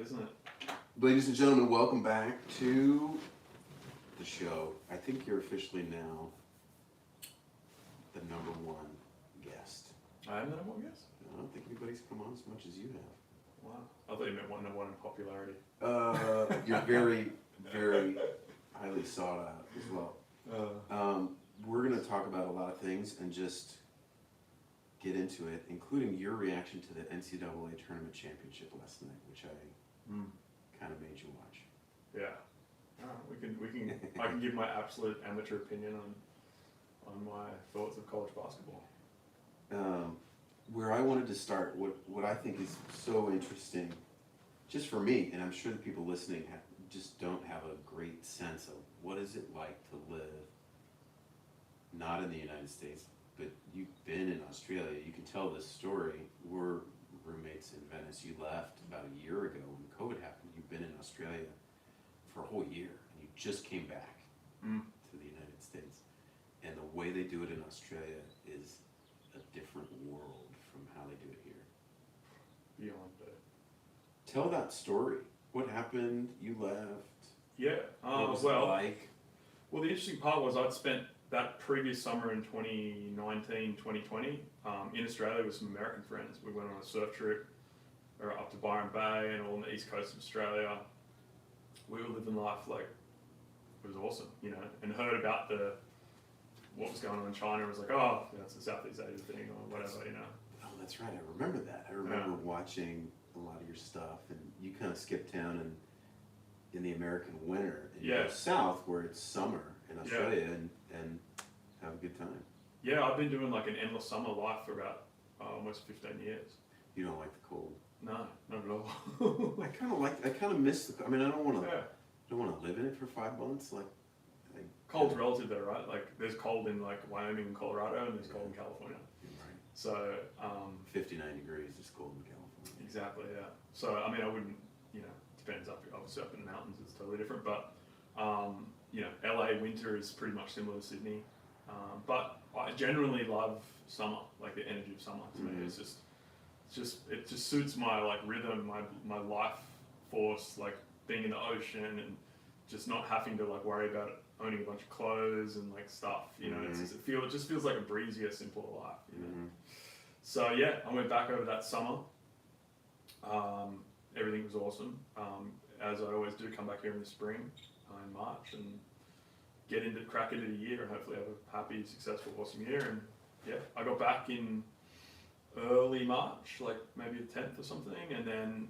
isn't it? Ladies and gentlemen, welcome back to the show. I think you're officially now the number one guest. I am the number one guest? I don't think anybody's come on as much as you have. Wow. I thought you meant number one in popularity. You're very, very highly sought out as well. We're going to talk about a lot of things and just get into it, including your reaction to the NCAA tournament championship last night, which I kind of made you watch. Yeah. We can. I can give my absolute amateur opinion on my thoughts of college basketball. Where I wanted to start, what I think is so interesting, just for me, and I'm sure the people listening just don't have a great sense of what is it like to live, not in the United States, but you've been in Australia. You can tell this story. We're roommates in Venice. You left about a year ago when COVID happened. You've been in Australia for a whole year, and you just came back to the United States. And the way they do it in Australia is a different world from how they do it here. Beyond that. Tell that story. What happened? You left. Yeah. What was it like? Well, the interesting part was I'd spent that previous summer in 2019, 2020 in Australia with some American friends. We went on a surf trip up to Byron Bay and all on the east coast of Australia. We were living life like it was awesome, you know, and heard about what was going on in China. It was like, oh, it's a Southeast Asia thing or whatever, you know. Oh, that's right. I remember that. I remember watching a lot of your stuff, and you kind of skipped town in the American winter and you go south where it's summer in Australia and have a good time. Yeah, I've been doing like an endless summer life for about almost 15 years. You don't like the cold? No, not at all. I kind of miss the. I mean, I don't want to live in it for 5 months. Cold's relative though, right? Like there's cold in like Wyoming and Colorado, and there's cold in California. Right. So 59 degrees is cold in California. Exactly, yeah. So I mean, I wouldn't, you know, depends obviously up in the mountains, it's totally different. But you know, LA winter is pretty much similar to Sydney. But I generally love summer, like the energy of summer. To me, it just suits my like rhythm, my life force, like being in the ocean and just not having to like worry about owning a bunch of clothes and like stuff. You know, it just feels like a breezier, simpler life. You know. So yeah, I went back over that summer. Everything was awesome. As I always do, come back here in the spring, in March, and crack into the year and hopefully have a happy, successful, awesome year. And yeah, I got back in early March, like maybe the 10th or something, and then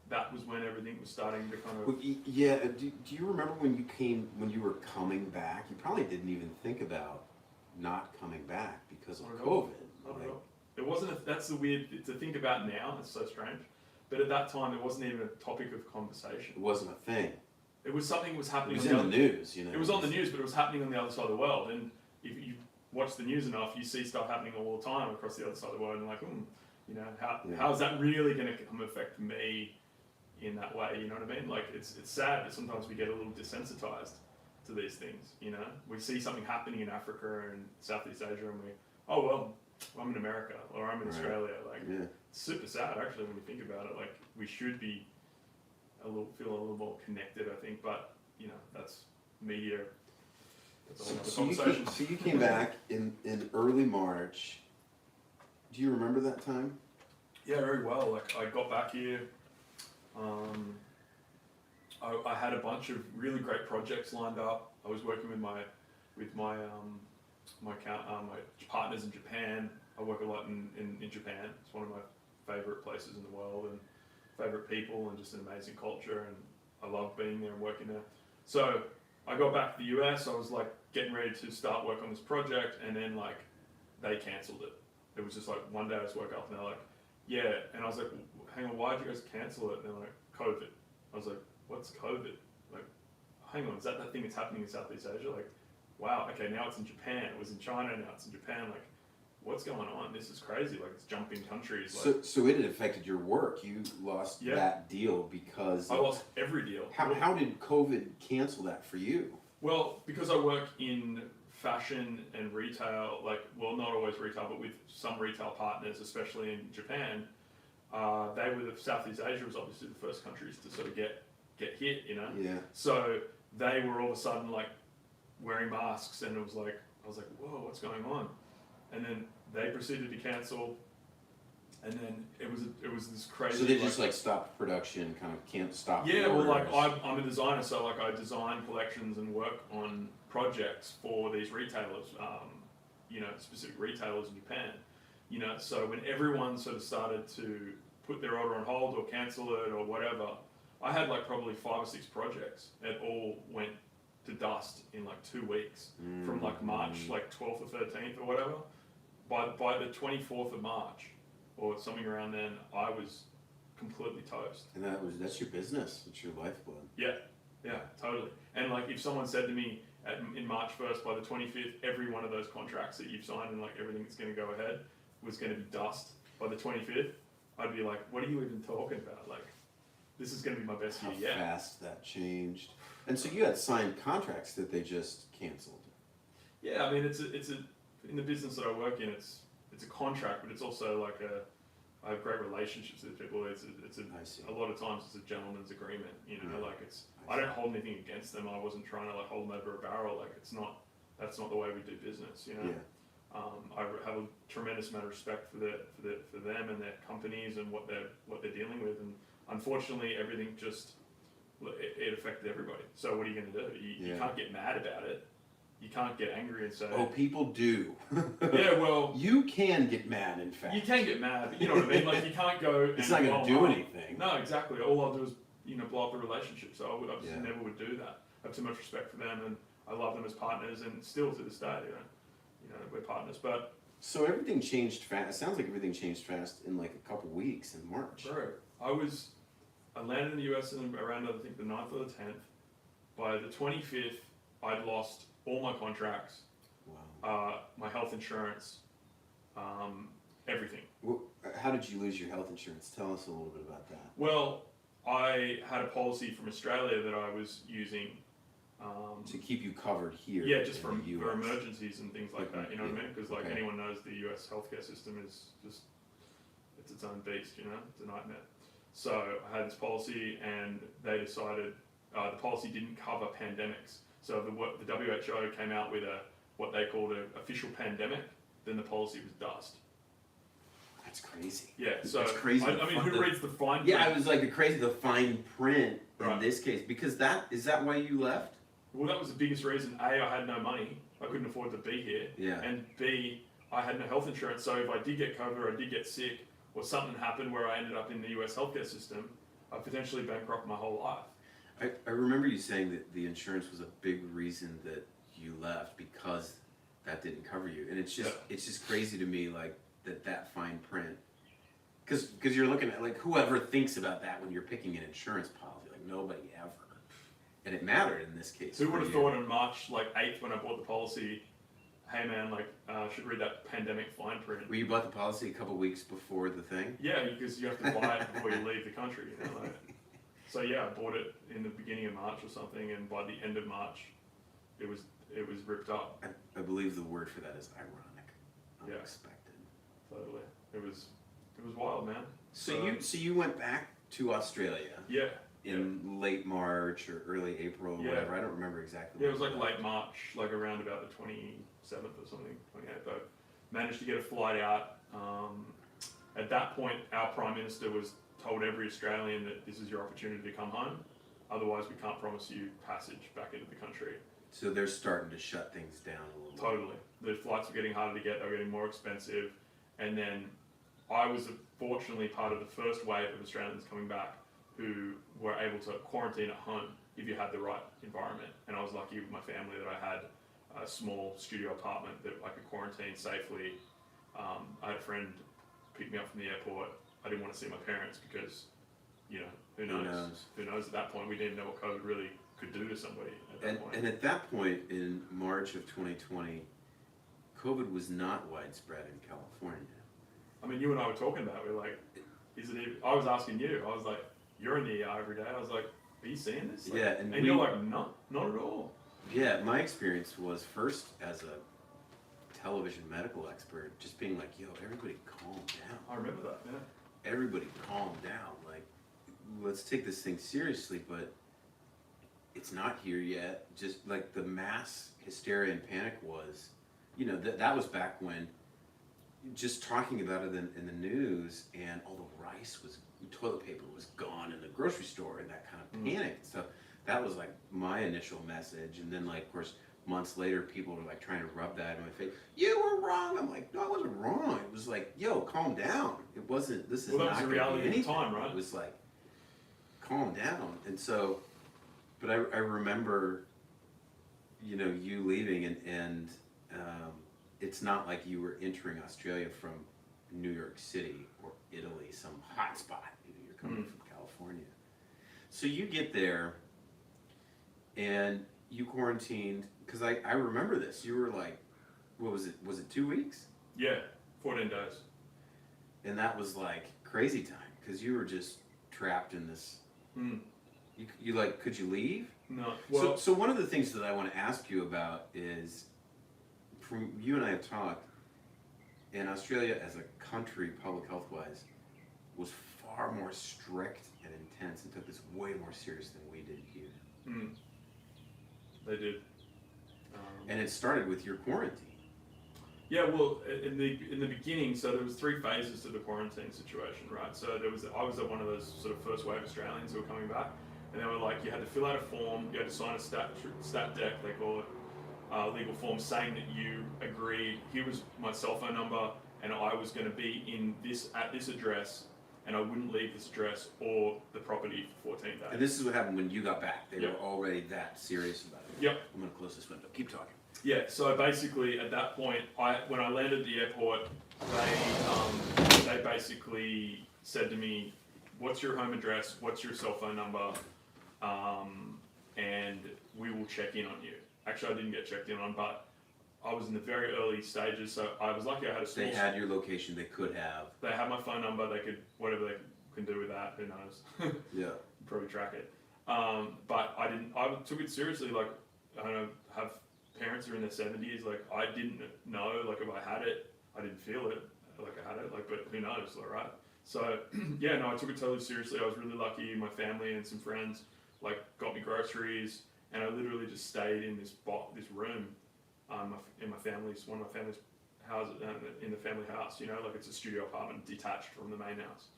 that was when everything was starting to kind of... Well, yeah, do you remember when you were coming back? You probably didn't even think about not coming back because of COVID. It wasn't, that's the weird, to think about now, it's so strange. But at that time, it wasn't even a topic of conversation. It wasn't a thing. It was something that was happening. It was in the news, you know. It was on the news, but it was happening on the other side of the world. And if you watch the news enough, you see stuff happening all the time across the other side of the world, and like, you know, how is that really going to affect me in that way? You know what I mean? Like, it's sad that sometimes we get a little desensitized to these things. You know, we see something happening in Africa and Southeast Asia, and I'm in America or I'm in Australia. Like, it's super sad actually when you think about it. Like, we should be feel a little more connected, I think, but you know, that's media. That's a whole other conversation. So you came back in early March. Do you remember that time? Yeah, very well. Like, I got back here. I had a bunch of really great projects lined up. I was working with my partners in Japan. I work a lot in Japan. It's one of my favorite places in the world and favorite people and just an amazing culture, and I love being there and working there. So I got back to the US. I was like getting ready to start work on this project, and then like they cancelled it. It was just like one day I just woke up and they're like, yeah, and I was like, hang on, why did you guys cancel it? And they're like, COVID. I was like, what's COVID? Like, hang on, is that thing that's happening in Southeast Asia? Like, wow, okay, now it's in Japan. It was in China, now it's in Japan. Like, what's going on? This is crazy. Like, it's jumping countries. Like, so it had affected your work. You lost that deal because... I lost every deal. How did COVID cancel that for you? Well, because I work in fashion and retail, like, well, not always retail, but with some retail partners, especially in Japan, they were Southeast Asia was obviously the first countries to sort of get hit, you know. Yeah. So they were all of a sudden like wearing masks, and it was like I was like, whoa, what's going on? And then they proceeded to cancel, and then it was this crazy. So they just like stopped production, kind of can't stop. Yeah, well, like orders. I'm a designer, so like I design collections and work on projects for these retailers, you know, specific retailers in Japan. You know, so when everyone sort of started to put their order on hold or cancel it or whatever, I had like probably 5 or 6 projects that all went to dust in like 2 weeks, from like March like 12th or 13th or whatever. By the 24th of March or something around then, I was completely toast. And that's your business. It's your lifeblood. Yeah, totally. And like if someone said to me in March 1st, by the 25th, every one of those contracts that you've signed and like everything that's going to go ahead was going to be dust by the 25th, I'd be like, what are you even talking about? Like, this is going to be my best year yet. How fast that changed. And so you had signed contracts that they just canceled. Yeah, I mean, it's a in the business that I work in, it's a contract, but it's also like I have great relationships with people. It's a lot of times it's a gentleman's agreement, you know. Yeah. Like I don't hold anything against them. I wasn't trying to like hold them over a barrel. Like that's not the way we do business, you know. Yeah. I have a tremendous amount of respect for them and their companies and what they're dealing with, and unfortunately everything just it affected everybody. So what are you going to do? You can't get mad about it. You can't get angry and say, oh, people do. yeah, well, you can get mad. In fact, you can get mad, but you know what I mean. Like you can't go. It's not going to do anything. No, exactly. All I'll do is blow up the relationship. So I just Yeah. never would do that. I have too much respect for them, and I love them as partners, and still to this day, you know, we're partners. But so everything changed fast. It sounds like everything changed fast in like a couple weeks in March. bro, I landed in the US around I think the 9th or the 10th. By the 25th, I'd lost all my contracts, Wow. my health insurance, everything. Well, how did you lose your health insurance? Tell us a little bit about that. Well, I had a policy from Australia that I was using. To keep you covered here. Yeah, just in for the US. emergencies and things like that. You know what I mean? Because like Okay. anyone knows, the US healthcare system is just it's its own beast. You know, it's a nightmare. So I had this policy, and they decided the policy didn't cover pandemics. So the WHO came out with what they called an official pandemic. Then the policy was dust. That's crazy. Yeah, so That's crazy. I mean, who reads the fine print? Yeah, I was like the fine print in Right. this case, because is that why you left? Well, that was the biggest reason. A, I had no money. I couldn't afford to be here. Yeah. And B, I had no health insurance. So if I did get COVID or I did get sick or something happened where I ended up in the US healthcare system, I'd potentially bankrupt my whole life. I remember you saying that the insurance was a big reason that you left because that didn't cover you, and it's just crazy to me like that fine print, because you're looking at like whoever thinks about that when you're picking an insurance policy, like nobody ever, and it mattered in this case. Who would have thought on March like 8th when I bought the policy, hey man, like should read that pandemic fine print. Well, you bought the policy a couple weeks before the thing. Yeah, because you have to buy it before you leave the country. You know, like. So yeah, I bought it in the beginning of March or something, and by the end of March, it was ripped up. I believe the word for that is ironic, Yeah. unexpected. Totally, it was wild, man. So you went back to Australia. Yeah. In late March or early April or whatever. I don't remember exactly. Yeah, it was like late March, like around about the 27th or something, 28th. I managed to get a flight out. At that point, our Prime Minister was told every Australian that this is your opportunity to come home. Otherwise, we can't promise you passage back into the country. So they're starting to shut things down a little bit. Totally. The flights were getting harder to get, they were getting more expensive. And then I was fortunately part of the first wave of Australians coming back who were able to quarantine at home if you had the right environment. And I was lucky with my family that I had a small studio apartment that I could quarantine safely. I had a friend pick me up from the airport. I didn't want to see my parents because, who knows? Who knows at that point? We didn't know what COVID really could do to somebody at that point. And at that point, in March of 2020, COVID was not widespread in California. I mean, you and I were talking about it. We were like, I was asking you, I was like, you're in the ER every day. I was like, are you seeing this? Like, yeah. And you're like, no, not at all. Yeah, my experience was first as a television medical expert, just being like, yo, everybody calm down. I remember that, yeah. everybody calm down. Like, let's take this thing seriously, but it's not here yet. Just like the mass hysteria and panic was, that was back when just talking about it in the news, and all the toilet paper was gone in the grocery store, and that kind of panic and stuff. That was like my initial message. And then, like, of course, months later, people were like trying to rub that in my face. You were wrong. I'm like, no, I wasn't wrong. It was like, yo, calm down. It wasn't. This is well, that not was the gonna reality be of anything. the time, right? It was like, calm down. And so, but I remember, you leaving, and it's not like you were entering Australia from New York City or Italy, some hot spot. You're coming from California. So you get there, and you quarantined, because I remember this. You were like, what was it? Was it 2 weeks? Yeah, 14 days. And that was like crazy time, because you were just trapped in this. You like, could you leave? No. Well, So one of the things that I want to ask you about is, from you and I have talked, in Australia as a country, public health wise, was far more strict and intense, and took this way more serious than we did here. They did. And it started with your quarantine. Yeah, well, in the beginning, so there was 3 phases to the quarantine situation, right? So I was at one of those sort of first wave Australians who were coming back, and they were like, you had to fill out a form, you had to sign a stat deck, they call it, legal form, saying that you agreed. Here was my cell phone number, and I was going to be at this address, and I wouldn't leave this address or the property for 14 days. And this is what happened when you got back. They Yep. were already that serious about it. Yep. I'm going to close this window. Keep talking. Yeah, so basically at that point, when I landed at the airport, they basically said to me, what's your home address, what's your cell phone number, and we will check in on you. Actually, I didn't get checked in on, but I was in the very early stages, so I was lucky I had a small... They had your location, they could have. They had my phone number, they could, whatever they can do with that, who knows. Yeah. Probably track it. But I took it seriously, like, I don't know, have parents who are in their 70s, like, I didn't know, like, if I had it, I didn't feel it, like I had it, like, but who knows, like, right? So, yeah, no, I took it totally seriously. I was really lucky. My family and some friends, like, got me groceries, and I literally just stayed in this room, in my family's, one of my family's houses, in the family house, like it's a studio apartment detached from the main house.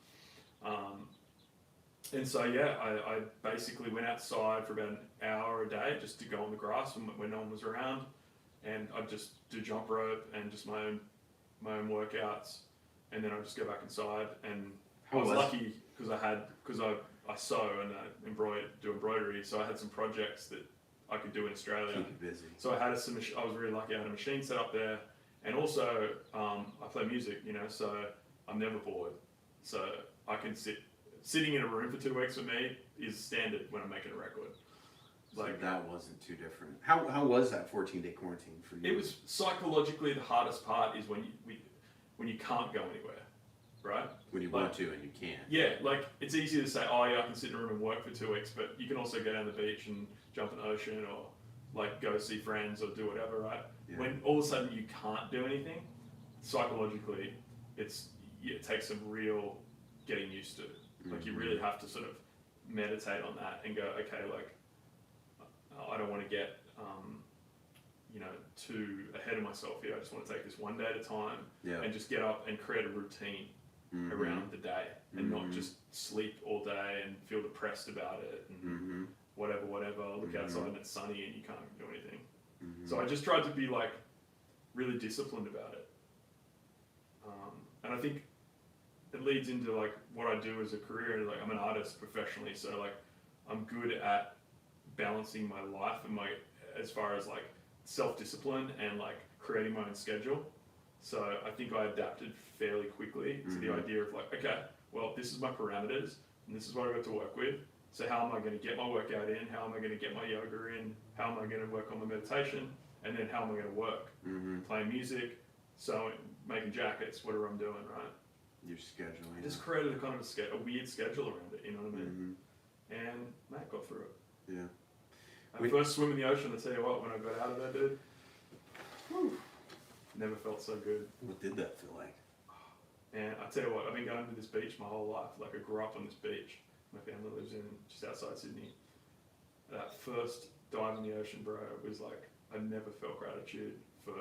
And so, yeah, I basically went outside for about an hour a day just to go on the grass when no one was around, and I'd just do jump rope and just my own workouts, and then I'd just go back inside. And I was lucky because I sew and do embroidery, so I had some projects that I could do in Australia. Keep you busy. So I was really lucky. I had a machine set up there, and also I play music, so I'm never bored. So I can sitting in a room for 2 weeks for me is standard when I'm making a record. Like, so that wasn't too different. How was that 14-day quarantine for you? It was psychologically the hardest part is when you can't go anywhere, right? When you want to and you can't. Yeah, like it's easy to say, oh yeah, I can sit in a room and work for 2 weeks, but you can also go down the beach and jump in the ocean, or like go see friends, or do whatever, right? Yeah. When all of a sudden you can't do anything, psychologically, it takes some real getting used to. Like you really have to sort of meditate on that and go, okay, like I don't want to get too ahead of myself here. I just want to take this one day at a time, and just get up and create a routine around the day, and not just sleep all day and feel depressed about it and whatever. Look outside and it's sunny and you can't do anything. So I just tried to be like really disciplined about it, and I think it leads into like what I do as a career. Like I'm an artist professionally, so like I'm good at balancing my life and as far as like self-discipline and like creating my own schedule. So I think I adapted fairly quickly to the idea of like, okay, well, this is my parameters and this is what I've got to work with. So how am I going to get my workout in? How am I going to get my yoga in? How am I going to work on my meditation? And then how am I going to work? Playing music, sewing, making jackets, whatever I'm doing, right? Your schedule. I just created a kind of a weird schedule around it, you know what I mean? And Matt got through it. Yeah. First swim in the ocean, I tell you what, when I got out of there, dude, whew, never felt so good. What did that feel like? And I tell you what, I've been going to this beach my whole life. Like I grew up on this beach. My family lives in just outside Sydney. That first dive in the ocean, bro, was like, I never felt gratitude for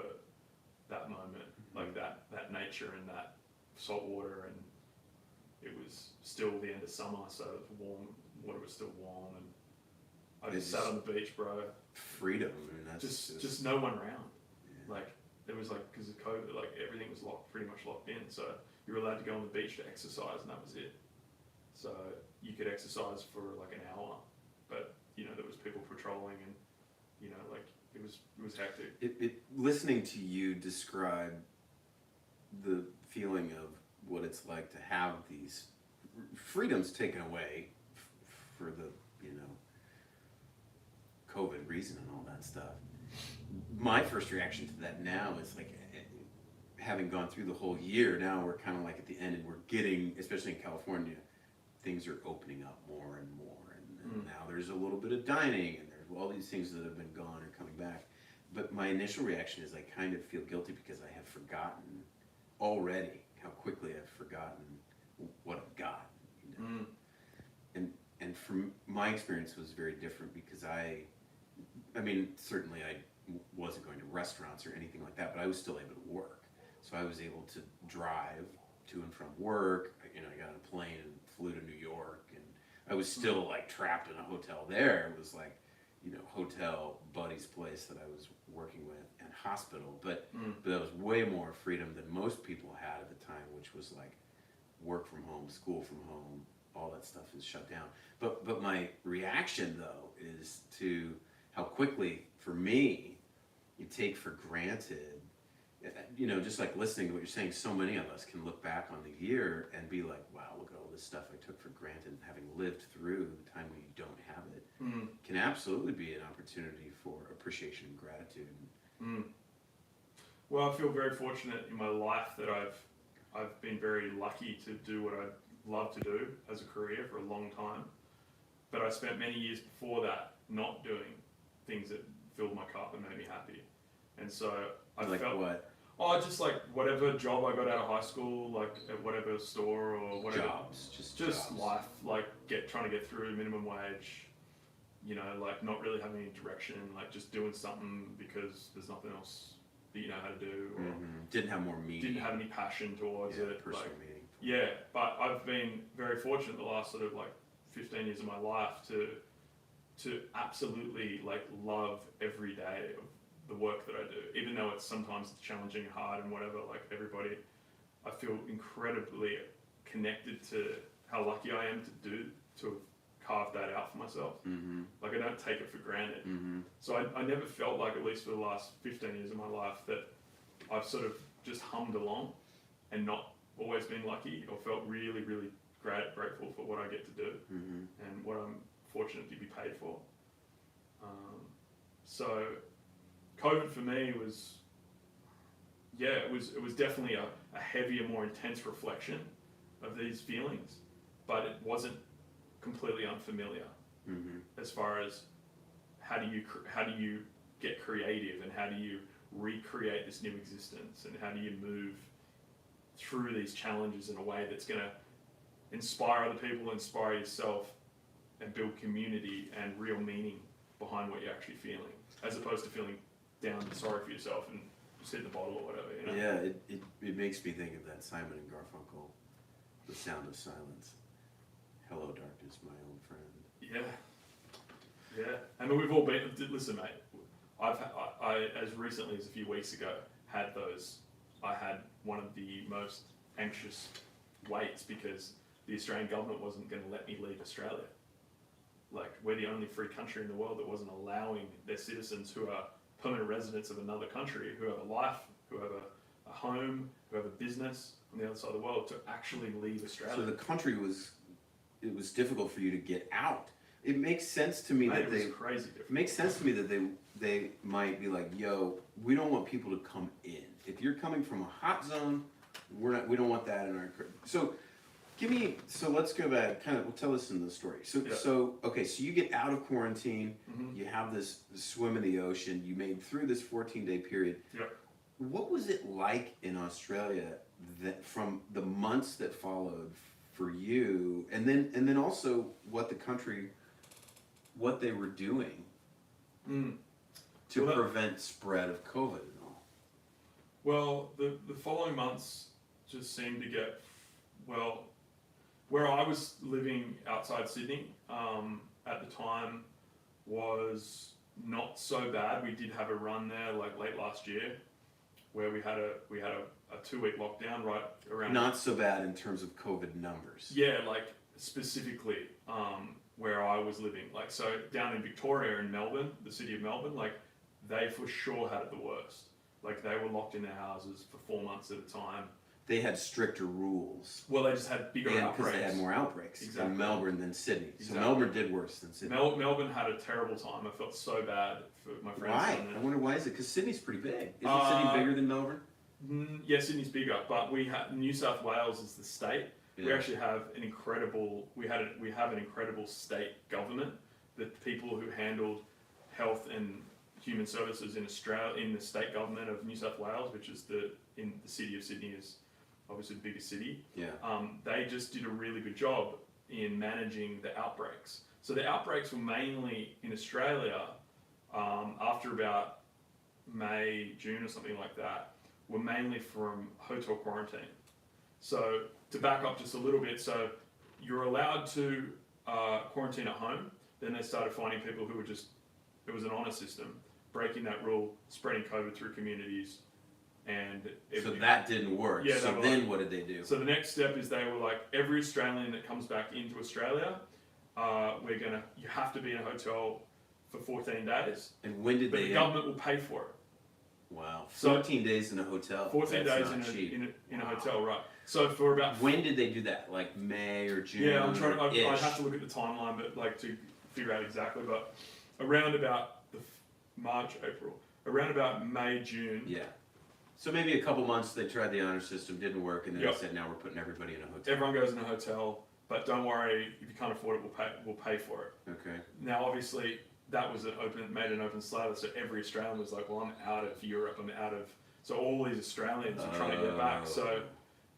that moment, like that nature and that salt water, and it was still the end of summer, so the water was still warm, and I just sat on the beach, bro. Freedom, I mean, that's just no one around. Yeah. Like it was like, because of COVID, like everything was pretty much locked in, so you were allowed to go on the beach to exercise, and that was it. So you could exercise for like an hour, but you know there was people patrolling, and you know like it was hectic. Listening to you describe the feeling of what it's like to have these freedoms taken away for the, you know, COVID reason and all that stuff. My first reaction to that now is like, having gone through the whole year, now we're kind of like at the end, and we're getting, especially in California, things are opening up more and more, and now there's a little bit of dining, and there's all these things that have been gone are coming back. But my initial reaction is I kind of feel guilty because I have forgotten already how quickly I've forgotten what I've got. You know? And from my experience was very different because I mean, certainly I wasn't going to restaurants or anything like that, but I was still able to work. So I was able to drive to and from work. You know, I got on a plane and flew to New York, and I was still like trapped in a hotel there. It was like, you know, hotel, buddy's place that I was working with, and hospital. But that was way more freedom than most people had at the time, which was like work from home, school from home, all that stuff is shut down. But my reaction though is to how quickly, for me, you take for granted, you know, just like listening to what you're saying, so many of us can look back on the year and be like, wow, look at all this stuff I took for granted, and having lived through the time when you don't have it, can absolutely be an opportunity for appreciation and gratitude. Well, I feel very fortunate in my life that I've been very lucky to do what I love to do as a career for a long time. But I spent many years before that not doing things that filled my cup and made me happy. And so I like felt what? Oh, just like whatever job I got out of high school, like at whatever store or whatever. Just jobs. life, like trying to get through minimum wage, you know, like not really having any direction, like just doing something because there's nothing else that you know how to do. Or didn't have more meaning. Didn't have any passion towards it. Personal like, meaning. Yeah, but I've been very fortunate the last sort of like 15 years of my life to absolutely like love every day of the work that I do, even though it's sometimes challenging and hard and whatever, like everybody, I feel incredibly connected to how lucky I am to have carved that out for myself. Like I don't take it for granted. So I never felt like, at least for the last 15 years of my life, that I've sort of just hummed along and not always been lucky, or felt really, really grateful for what I get to do and what I'm fortunate to be paid for. So COVID for me was, it was definitely a heavier, more intense reflection of these feelings, but it wasn't completely unfamiliar as far as how do you get creative, and how do you recreate this new existence, and how do you move through these challenges in a way that's going to inspire other people, inspire yourself, and build community and real meaning behind what you're actually feeling, as opposed to feeling down and sorry for yourself and just hitting the bottle or whatever, you know? Yeah, it makes me think of that Simon and Garfunkel, The Sound of Silence. Hello, darkness, my old friend. Yeah. I mean, we've all been, listen, mate, I as recently as a few weeks ago, I had one of the most anxious waits because the Australian government wasn't going to let me leave Australia. Like, we're the only free country in the world that wasn't allowing their citizens who are permanent residents of another country, who have a life, who have a home, who have a business on the other side of the world, to actually leave Australia. So the country it was difficult for you to get out. It makes sense to me that it was crazy difficult. It makes sense to me that they might be like, yo, we don't want people to come in. If you're coming from a hot zone, we don't want that in our. So let's go back, we'll tell us in the story. So you get out of quarantine, you have this swim in the ocean, you made through this 14-day period. Yep. what was it like in Australia that from the months that followed for you, and then also what they were doing to Well, prevent spread of COVID and all? Well, the following months just seemed to get, well, where I was living outside Sydney at the time was not so bad. We did have a run there like late last year where we had a 2-week lockdown right around. Not so bad in terms of COVID numbers. Yeah, like specifically where I was living. Like, so down in Victoria in Melbourne, the city of Melbourne, like they for sure had it the worst. Like they were locked in their houses for 4 months at a time. They had stricter rules. Well, they just had bigger outbreaks. Because they had more outbreaks Exactly. in Melbourne than Sydney. Exactly. So Melbourne did worse than Sydney. Melbourne had a terrible time. I felt so bad for my friends. Why? down there. I wonder why is it? Because Sydney's pretty big. Isn't Sydney bigger than Melbourne? Yeah, Sydney's bigger, but we had New South Wales is the state. Yeah. We actually have an incredible. We have an incredible state government. The people who handled health and human services in Australia, in the state government of New South Wales, which is in the city of Sydney is obviously the biggest city. Yeah. They just did a really good job in managing the outbreaks. So the outbreaks were mainly in Australia after about May, June or something like that, were mainly from hotel quarantine. So to back up just a little bit, so you're allowed to quarantine at home. Then they started finding people who were just, it was an honour system, breaking that rule, spreading COVID through communities. And So that didn't work. Yeah, so then what did they do? So the next step is they were like, every Australian that comes back into Australia, you have to be in a hotel for 14 days. And when did But they? the government will pay for it. Wow. So- 14 days in a hotel. 14 That's days not cheap. in a hotel, right? So for about When did they do that? Like May or June? yeah, I'm trying. I'd ish? have to look at the timeline, but like to figure out exactly. But around about the March, April, around about May, June. Yeah. So maybe a couple months they tried the honor system, didn't work, and then Yep. they said, now we're putting everybody in a hotel. Everyone goes in a hotel, but don't worry, if you can't afford it, we'll pay for it. Okay. Now, obviously, that was made an open slather, so every Australian was like, well, I'm out of Europe, I'm out of. So all these Australians are trying to get back. So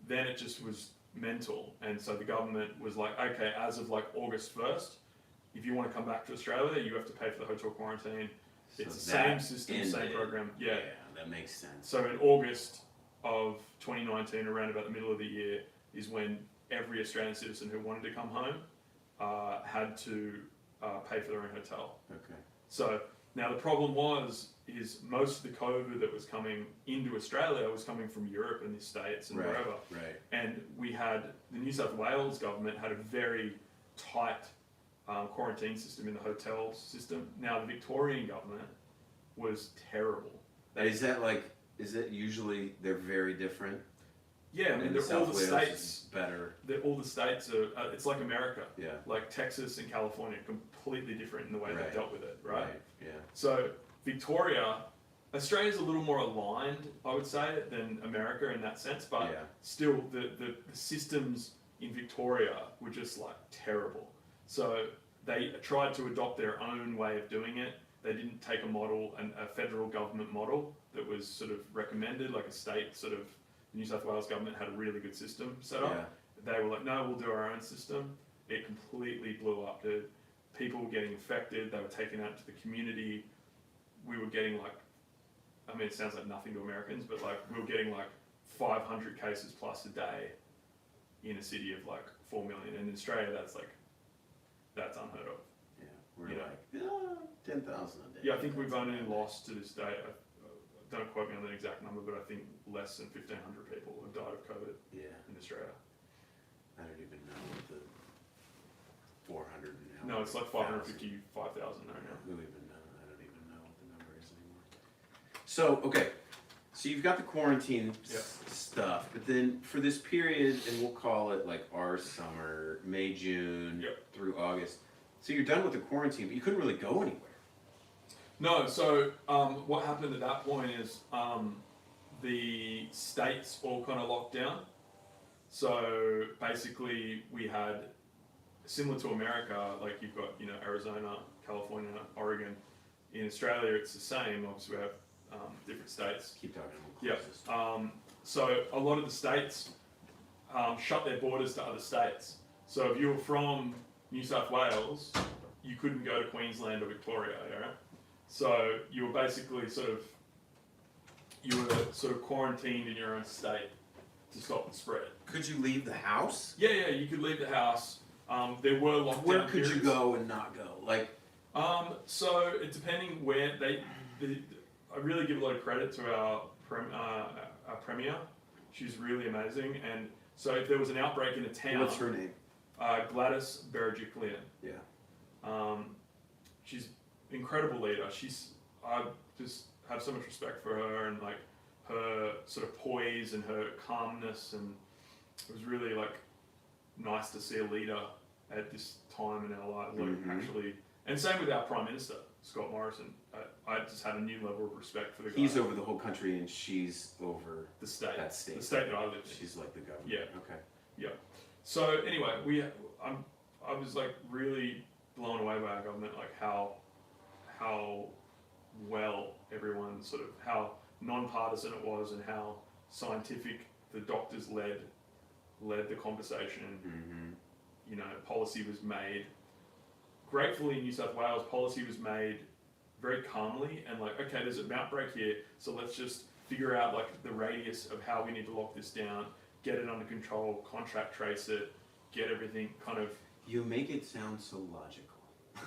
then it just was mental, and so the government was like, okay, as of like August 1st, if you want to come back to Australia, you have to pay for the hotel quarantine. It's the same system, same program. Yeah. That makes sense. So in August of 2019, around about the middle of the year, is when every Australian citizen who wanted to come home had to pay for their own hotel. Okay. So now the problem is most of the COVID that was coming into Australia was coming from Europe and the States and wherever. Right. And we had, the New South Wales government had a very tight quarantine system in the hotel system. Now the Victorian government was terrible. Is it usually they're very different? Yeah, I mean, And they're all South the Wales states. is better. All the states are. It's like America. Yeah. Like Texas and California, completely different in the way Right. they dealt with it, right? Yeah. So Victoria, Australia's a little more aligned, I would say, than America in that sense. But Yeah. still, the systems in Victoria were just like terrible. So they tried to adopt their own way of doing it. They didn't take a model, a federal government model that was sort of recommended, like a state sort of. The New South Wales government had a really good system set up. Yeah. They were like, no, we'll do our own system. It completely blew up. People were getting infected. They were taken out to the community. We were getting like, I mean, it sounds like nothing to Americans, but like we were getting like 500 cases plus a day in a city of like 4 million. And in Australia, that's unheard of. Yeah. We're You know. like 10,000 a day. Yeah, I think we've only lost to this day, don't quote me on the exact number, but I think less than 1,500 people have died of COVID Yeah. in Australia. I don't even know what the 400 now. No, it's like 555,000 right now. Who even know? I don't even know what the number is anymore. So, okay. So you've got the quarantine Yep. stuff, but then for this period, and we'll call it like our summer, May, June Yep. through August. So you're done with the quarantine, but you couldn't really go anywhere. No, so what happened at that point is the states all kind of locked down. So basically we had, similar to America, like you've got, Arizona, California, Oregon. In Australia it's the same. Obviously we have different states. Keep talking. Yeah. So a lot of the states shut their borders to other states. So if you were from New South Wales, you couldn't go to Queensland or Victoria, yeah? So you were basically sort of quarantined in your own state to stop the spread. Could you leave the house? Yeah, you could leave the house. There were lockdown Where could periods. you go and not go? Like, so it depending where I really give a lot of credit to our premier. She's really amazing, and so if there was an outbreak in a town, what's her name? Gladys Berejiklian. Yeah. She's an incredible leader. I just have so much respect for her and like her sort of poise and her calmness, and it was really like nice to see a leader at this time in our lives, like actually. And same with our Prime Minister, Scott Morrison. I just had a new level of respect for the guy. He's over the whole country and she's over the state. That state. The state that I live in. She's like the government. Yeah. Okay. Yeah. So anyway, I was like really blown away by our government, like how well everyone how non-partisan it was and how scientific the doctors led the conversation. You know, policy was made. Gratefully in New South Wales, policy was made very calmly and like, okay, there's an outbreak here, so let's just figure out like the radius of how we need to lock this down, get it under control, contract trace it, get everything kind of. You make it sound so logical.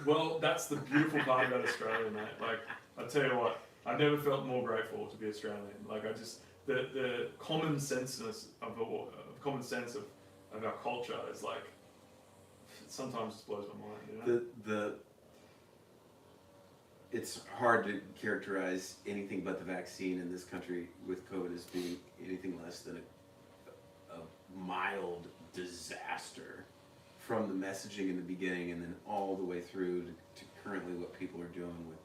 Well, that's the beautiful part about Australia, mate. Like, I tell you what, I've never felt more grateful to be Australian. Like, I just the common senseness of common sense of our culture is like sometimes just blows my mind. You know? It's hard to characterize anything but the vaccine in this country with COVID as being anything less than a mild disaster, from the messaging in the beginning and then all the way through to currently what people are doing with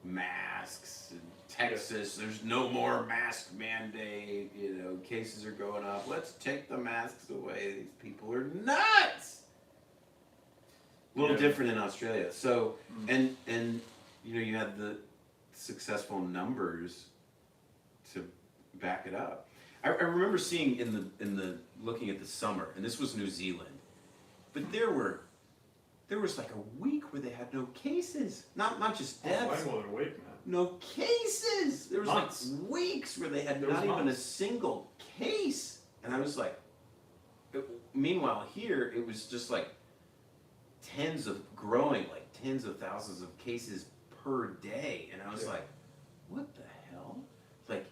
masks in Texas. There's no more mask mandate, you know, cases are going up. Let's take the masks away. These people are nuts. A little different in Australia. So, and you know, you had the successful numbers to back it up. I remember seeing in the looking at the summer, and this was New Zealand, but there was like a week where they had no cases, not just deaths. Way more than a week, man. No cases. There was months. like weeks where they had not even a single case, and I was like. Meanwhile, here it was just like tens of thousands of cases per day, and I was like, what the hell? Like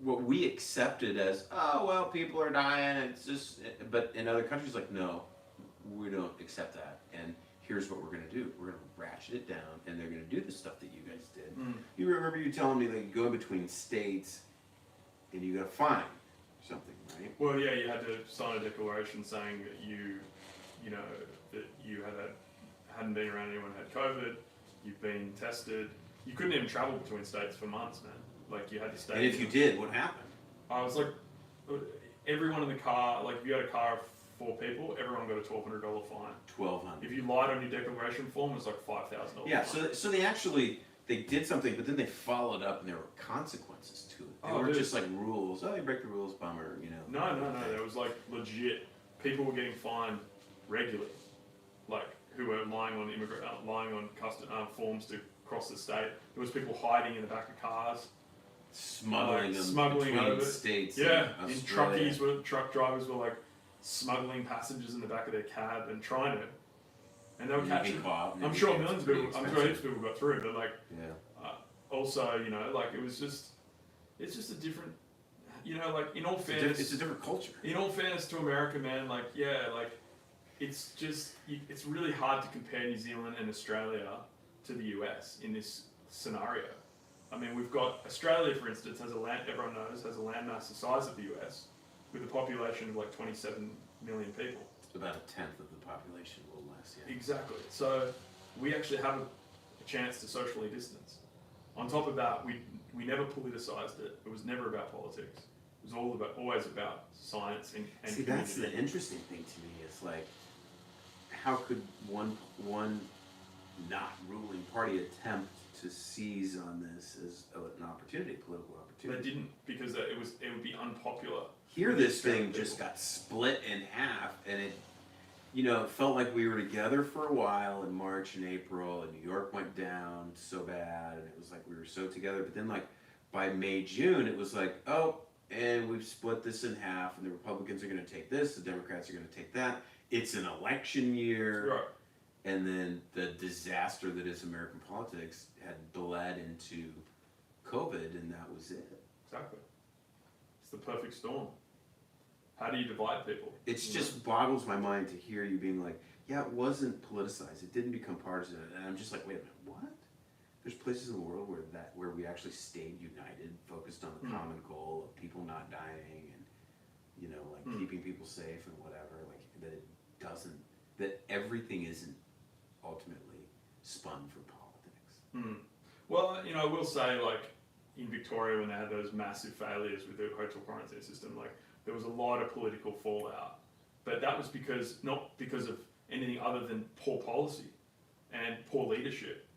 what we accepted as, oh well, people are dying, it's just, but in other countries, like, no, we don't accept that, and here's what we're gonna do. We're gonna ratchet it down, and they're gonna do the stuff that you guys did. You remember you telling me that you go in between states, and you got to fine something, right? Well, yeah, you had to sign a declaration saying that you hadn't been around anyone who had COVID, you've been tested. You couldn't even travel between states for months, man. Like, you had to stay. And if you did, what happened? I was like, everyone in the car, like if you had a car of 4 people, everyone got a $1,200 fine. $1,200. If you lied on your declaration form, it was like $5,000. Yeah, so they did something, but then they followed up, and there were consequences to it. They weren't just like rules. Oh, you break the rules, bummer. You know. No. There was like legit. People were getting fined regularly, like who were lying on forms to cross the state. There was people hiding in the back of cars, smuggling between over states. Yeah, in truckies, truck drivers were like smuggling passengers in the back of their cab and trying to. And they were catching. I'm sure millions of people. I'm sure heaps of people got through, but like, also, you know, like it's just a different, you know, like in all fairness, it's a different culture. In all fairness to America, man, like it's just it's really hard to compare New Zealand and Australia to the US in this scenario. I mean, we've got Australia, for instance, everyone knows, has a landmass the size of the US, with a population of like 27 million people. About a tenth of the population, a little less, yeah. Exactly. So we actually have a chance to socially distance. On top of that, we never politicized it. It was never about politics. It was always about science and see, community. that's the interesting thing to me. It's like, how could one not ruling party attempt to seize on this as an opportunity, political They opportunity. didn't, because it would be unpopular. Here, with this Australian thing just people. got split in half, and it, it felt like we were together for a while in March and April, and New York went down so bad, and it was like we were so together. But then, like by May, June, it was like, oh, and we've split this in half, and the Republicans are going to take this, the Democrats are going to take that. It's an election year. Right. And then the disaster that is American politics had bled into COVID, and that was it. Exactly. It's the perfect storm. How do you divide people? It just boggles my mind to hear you being like, yeah, it wasn't politicized. It didn't become partisan. And I'm just like, wait a minute, what? There's places in the world where we actually stayed united, focused on the common goal of people not dying and, keeping people safe and whatever. Like that it doesn't, that everything isn't ultimately spun for politics. Well, I will say, like, in Victoria, when they had those massive failures with the hotel quarantine system, like, there was a lot of political fallout. But that was not because of anything other than poor policy and poor leadership.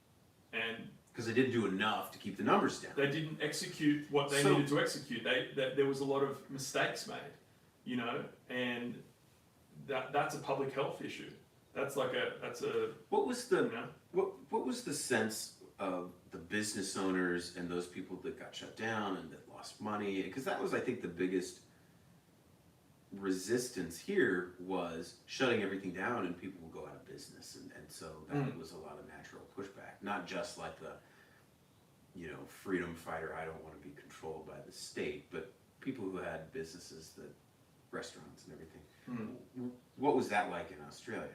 And Because they didn't do enough to keep the numbers down. they didn't execute what they needed to execute. There was a lot of mistakes made, and that's a public health issue. What was the what was the sense of the business owners and those people that got shut down and that lost money? Because that was, I think, the biggest resistance here was shutting everything down and people will go out of business, and so that was a lot of natural pushback, not just like the freedom fighter, I don't want to be controlled by the state, but people who had businesses, restaurants and everything. What was that like in Australia?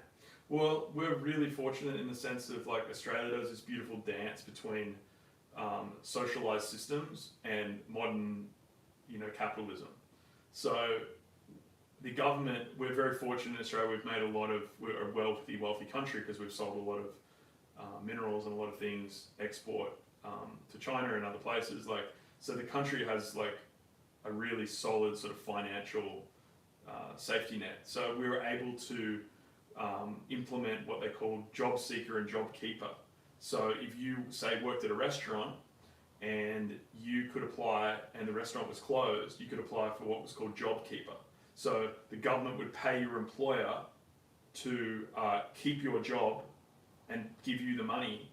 Well, we're really fortunate in the sense of, like, Australia does this beautiful dance between socialized systems and modern, capitalism. So the government, we're very fortunate in Australia. We've made we're a wealthy country because we've sold a lot of minerals and a lot of things export to China and other places. So the country has, like, a really solid sort of financial safety net. So we were able to implement what they call job seeker and job keeper. So if you, say, worked at a restaurant and you could apply and the restaurant was closed, you could apply for what was called job keeper. So the government would pay your employer to keep your job and give you the money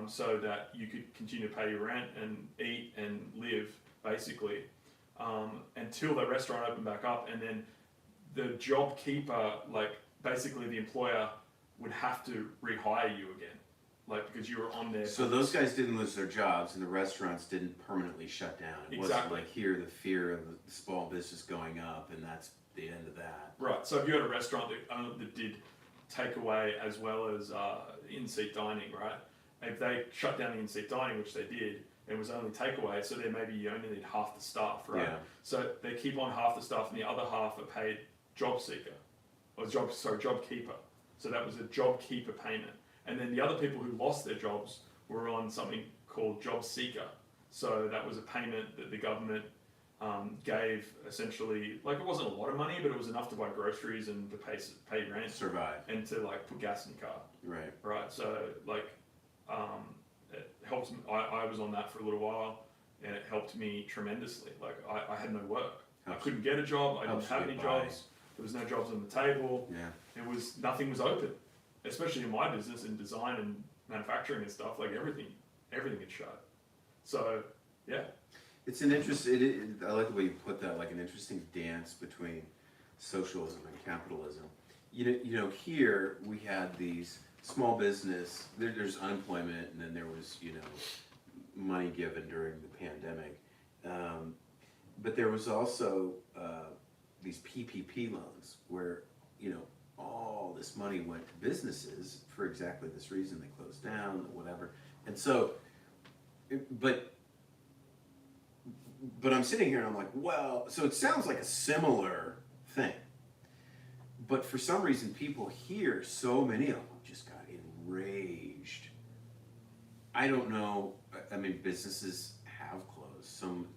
so that you could continue to pay your rent and eat and live, basically, until the restaurant opened back up. And then the job keeper, like, basically the employer would have to rehire you again, like, because you were on there. So those guys didn't lose their jobs, and the restaurants didn't permanently shut down. It wasn't like here the fear of the small business going up, and that's the end of that. Right. So if you had a restaurant that did takeaway as well as in-seat dining, right? If they shut down the in-seat dining, which they did, it was only takeaway, so then maybe you only need half the staff, right? Yeah. So they keep on half the staff, and the other half are paid job seeker, job keeper. So that was a job keeper payment. And then the other people who lost their jobs were on something called job seeker. So that was a payment that the government gave, essentially, like, it wasn't a lot of money, but it was enough to buy groceries and to pay rent, survive, and to, like, put gas in the car. Right. Right. So, like, it helped me. I was on that for a little while, and it helped me tremendously. Like, I had no work. I couldn't get a job. I didn't have any jobs. There was no jobs on the table. Yeah. Nothing was open, especially in my business in design and manufacturing and stuff. Like, everything had shut. So, yeah. It's an interesting. I like the way you put that. Like, an interesting dance between socialism and capitalism. Here we had these small business. There's unemployment, and then there was money given during the pandemic, but there was also these PPP loans where all this money went to businesses for exactly this reason. They closed down, whatever, and so, but I'm sitting here and I'm like, well, so it sounds like a similar thing, but for some reason people here, so many of them just got enraged. I don't know. I mean, businesses have closed.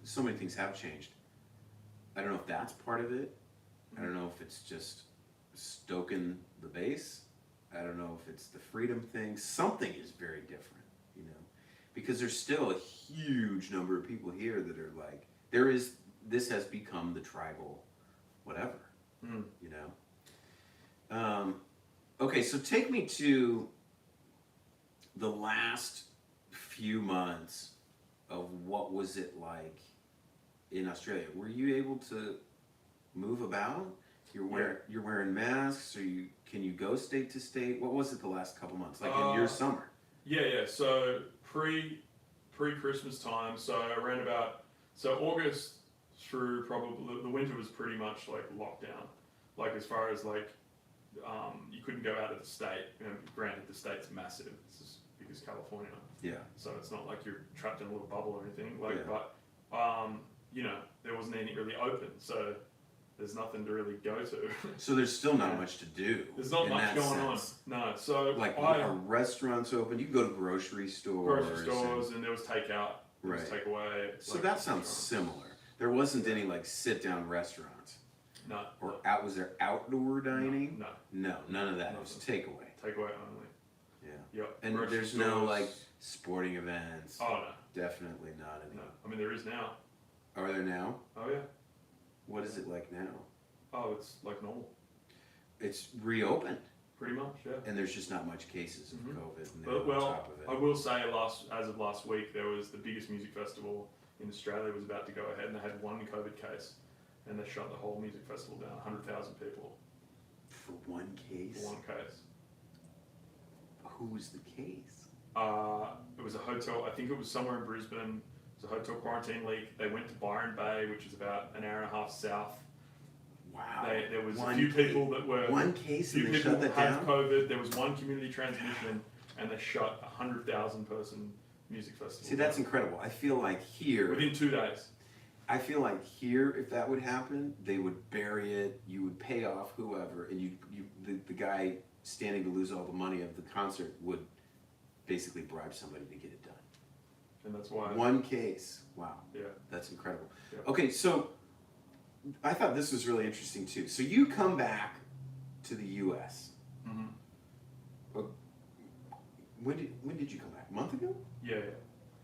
So many things have changed. I don't know if that's part of it. I don't know if it's just stoking the base. I don't know if it's the freedom thing. Something is very different, because there's still a huge number of people here that are like, this has become the tribal whatever, you know? Okay, so take me to the last few months of what was it like in Australia. Were you able to move about? You're wearing masks, or can you go state to state? What was it the last couple months, like in your summer? Yeah. So pre Christmas time. So around about August through probably the winter was pretty much like lockdown. Like as far as like you couldn't go out of the state. You know, granted, the state's massive. This is because California. Yeah. So it's not like you're trapped in a little bubble or anything. Like, Yeah. but you know, there wasn't anything really open. So there's nothing to really go to. So there's still not much to do. There's not in much that going sense. on. No. So Like are restaurants open? You can go to grocery stores. and there was takeout. There was Right. takeaway. So like, that sounds similar. There wasn't any like sit down restaurants. No. Or was there outdoor dining? No. No, none of that. It was takeaway. Takeaway only. Yeah. Yep. And Grocery there's no stores. like sporting events. Oh no. Definitely not any. No. I mean there is now. Are there now? Oh yeah. What is it like now? Oh, it's like normal. It's reopened, Pretty much, yeah. and there's just not much cases of Mhm. COVID. And But, they're on well, top of it. I will say, as of last week, there was the biggest music festival in Australia was about to go ahead, and they had one COVID case, and they shut the whole music festival down. 100,000 people For one case. for one case. Who was the case? It was a hotel. I think it was somewhere in Brisbane. It was a hotel quarantine leak. They went to Byron Bay, which is about an hour and a half south. Wow. There was One a few ca- people that were One case few and they people shut that had down. COVID. There was one community transmission, and they shut a 100,000 person music festival. See, that's incredible. I feel like here. within 2 days. I feel like here, if that would happen, they would bury it. You would pay off whoever, and the guy standing to lose all the money of the concert would basically bribe somebody to get it done. And that's why. One case. Wow. Yeah. That's incredible. Yeah. Okay, so I thought this was really interesting too. So you come back to the U.S. Mm-hmm. When did you come back? A month ago? Yeah.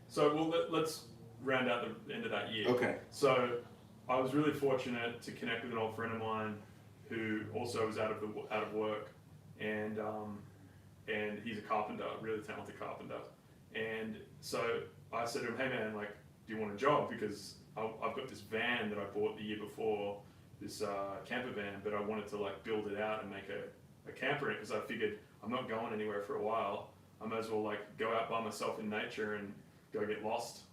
So let's round out the end of that year. Okay. So I was really fortunate to connect with an old friend of mine who also was out of work, and he's a carpenter, a really talented carpenter. And so I said to him, "Hey man, like, do you want a job? Because I've got this van that I bought the year before, this camper van, but I wanted to like build it out and make a camper in it because I figured I'm not going anywhere for a while. I might as well like go out by myself in nature and go get lost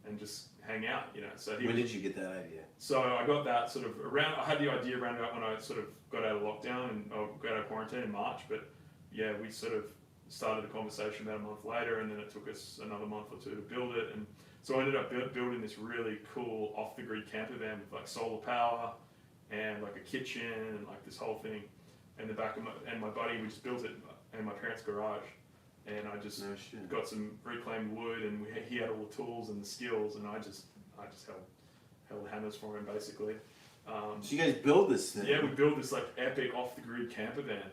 and just hang out, you know." So When did you get that idea? So I got that sort of around. I had the idea around about when I sort of got out of lockdown and got out of quarantine in March. But yeah, we sort of started the conversation about a month later, and then it took us another month or two to build it. And so I ended up building this really cool off-the-grid camper van with like solar power and like a kitchen and like this whole thing. And the back of my buddy, we just built it in my parents' garage. And I just No shit. got some reclaimed wood, and he had all the tools and the skills, and I just held hammers for him basically. So you guys build this thing? Yeah, we built this like epic off-the-grid camper van,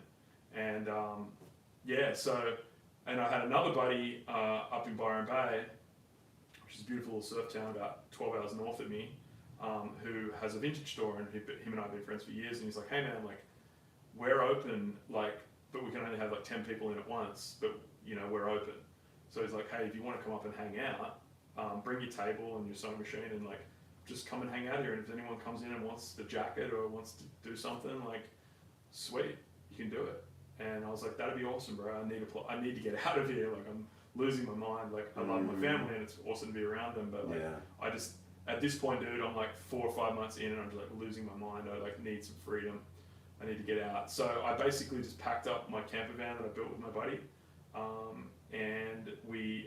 and yeah. So, and I had another buddy up in Byron Bay, which is a beautiful little surf town about 12 hours north of me, who has a vintage store, and him and I have been friends for years. And he's like, "Hey man, like, we're open, like, but we can only have like 10 people in at once, but you know, we're open." So he's like, "Hey, if you want to come up and hang out, bring your table and your sewing machine, and like, just come and hang out here. And if anyone comes in and wants the jacket or wants to do something, like, sweet, you can do it." And I was like, "That'd be awesome, bro. I need to get out of here. Like, I'm losing my mind. Like, I love my family and it's awesome to be around them, but like, Yeah. I just at this point, dude, I'm like 4 or 5 months in, and I'm just like losing my mind. I like need some freedom. I need to get out." So I basically just packed up my camper van that I built with my buddy,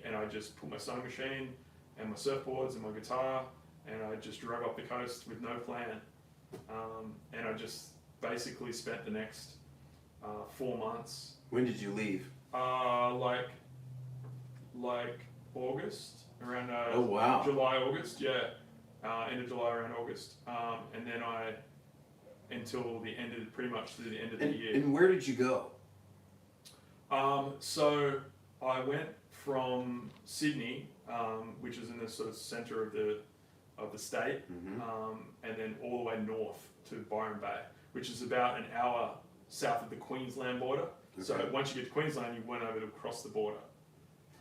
and I just put my sewing machine and my surfboards and my guitar, and I just drove up the coast with no plan, and I just basically spent the next 4 months. When did you leave? Like August, around Oh wow. July, August, yeah, end of July, around August, and then until the end of pretty much through the end of the year. And where did you go? So I went from Sydney which is in the sort of center of the state, and then all the way north to Byron Bay, which is about an hour south of the Queensland border. Okay. So once you get to Queensland, you went over to cross the border.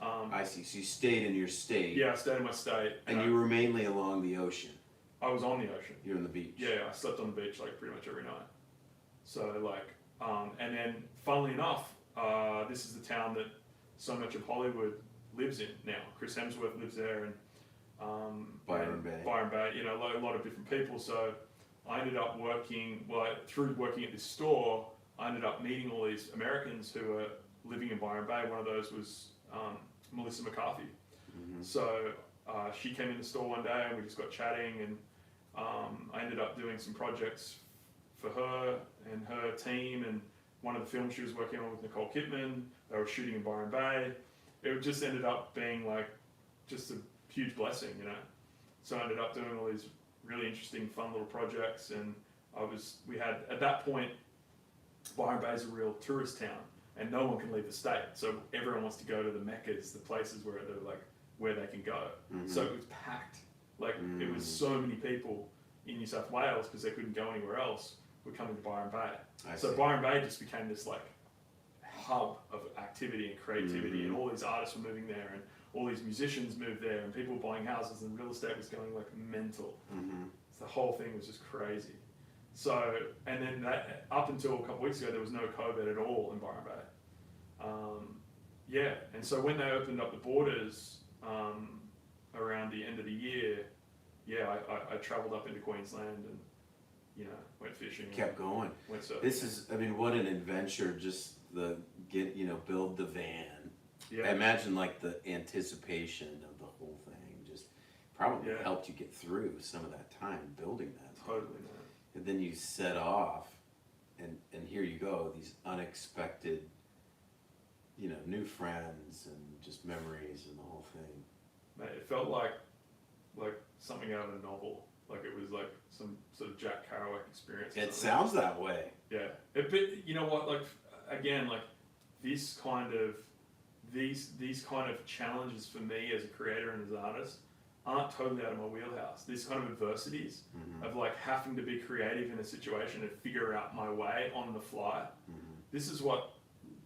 I see. So you stayed in your state. Yeah, I stayed in my state. And you were mainly along the ocean. I was on the ocean. You're on the beach. Yeah, I slept on the beach like pretty much every night. So like, and then funnily enough, this is the town that so much of Hollywood lives in now. Chris Hemsworth lives there, and Byron Bay. Byron Bay, you know, a lot of different people. So I ended up working, through working at this store, I ended up meeting all these Americans who were living in Byron Bay. One of those was Melissa McCarthy. So she came in the store one day and we just got chatting, and I ended up doing some projects for her and her team, and one of the films she was working on with Nicole Kidman, they were shooting in Byron Bay. It just ended up being like just a huge blessing, you know. So I ended up doing all these really interesting, fun little projects, and we had, at that point, Byron Bay is a real tourist town, and no one can leave the state. So everyone wants to go to the Meccas, the places where they're like, where they can go. So it was packed. Like it was so many people in New South Wales because they couldn't go anywhere else were coming to Byron Bay. So Byron Bay just became this like hub of activity and creativity, and all these artists were moving there, and all these musicians moved there, and people were buying houses, and real estate was going like mental. So the whole thing was just crazy. So, and then that, up until a couple weeks ago, there was no COVID at all in Byron Bay. Yeah, and so when they opened up the borders around the end of the year, yeah, I travelled up into Queensland and, you know, went fishing. Kept going. Went surfing. This is, I mean, what an adventure, just build the van. Yeah. I imagine like the anticipation of the whole thing just probably helped you get through some of that time building that. Totally, man. And then you set off, and here you go, these unexpected, you know, new friends and just memories and the whole thing. Mate, it felt like something out of a novel. Like it was like some sort of Jack Kerouac experience. It sounds that way. Yeah. You know what? Like again, like these kind of challenges for me as a creator and as an artist aren't totally out of my wheelhouse. These kind of adversities of like having to be creative in a situation and figure out my way on the fly. This is what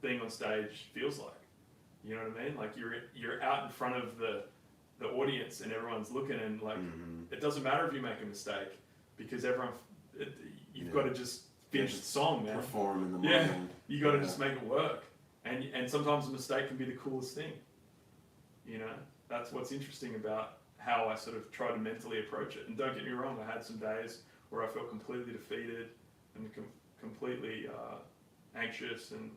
being on stage feels like. You know what I mean? Like you're out in front of the audience and everyone's looking, and like it doesn't matter if you make a mistake because you've got to just finish the song, man. Perform in the moment. Yeah, you got to just make it work. And sometimes a mistake can be the coolest thing. You know, that's what's interesting about how I sort of try to mentally approach it. And don't get me wrong, I had some days where I felt completely defeated and completely anxious and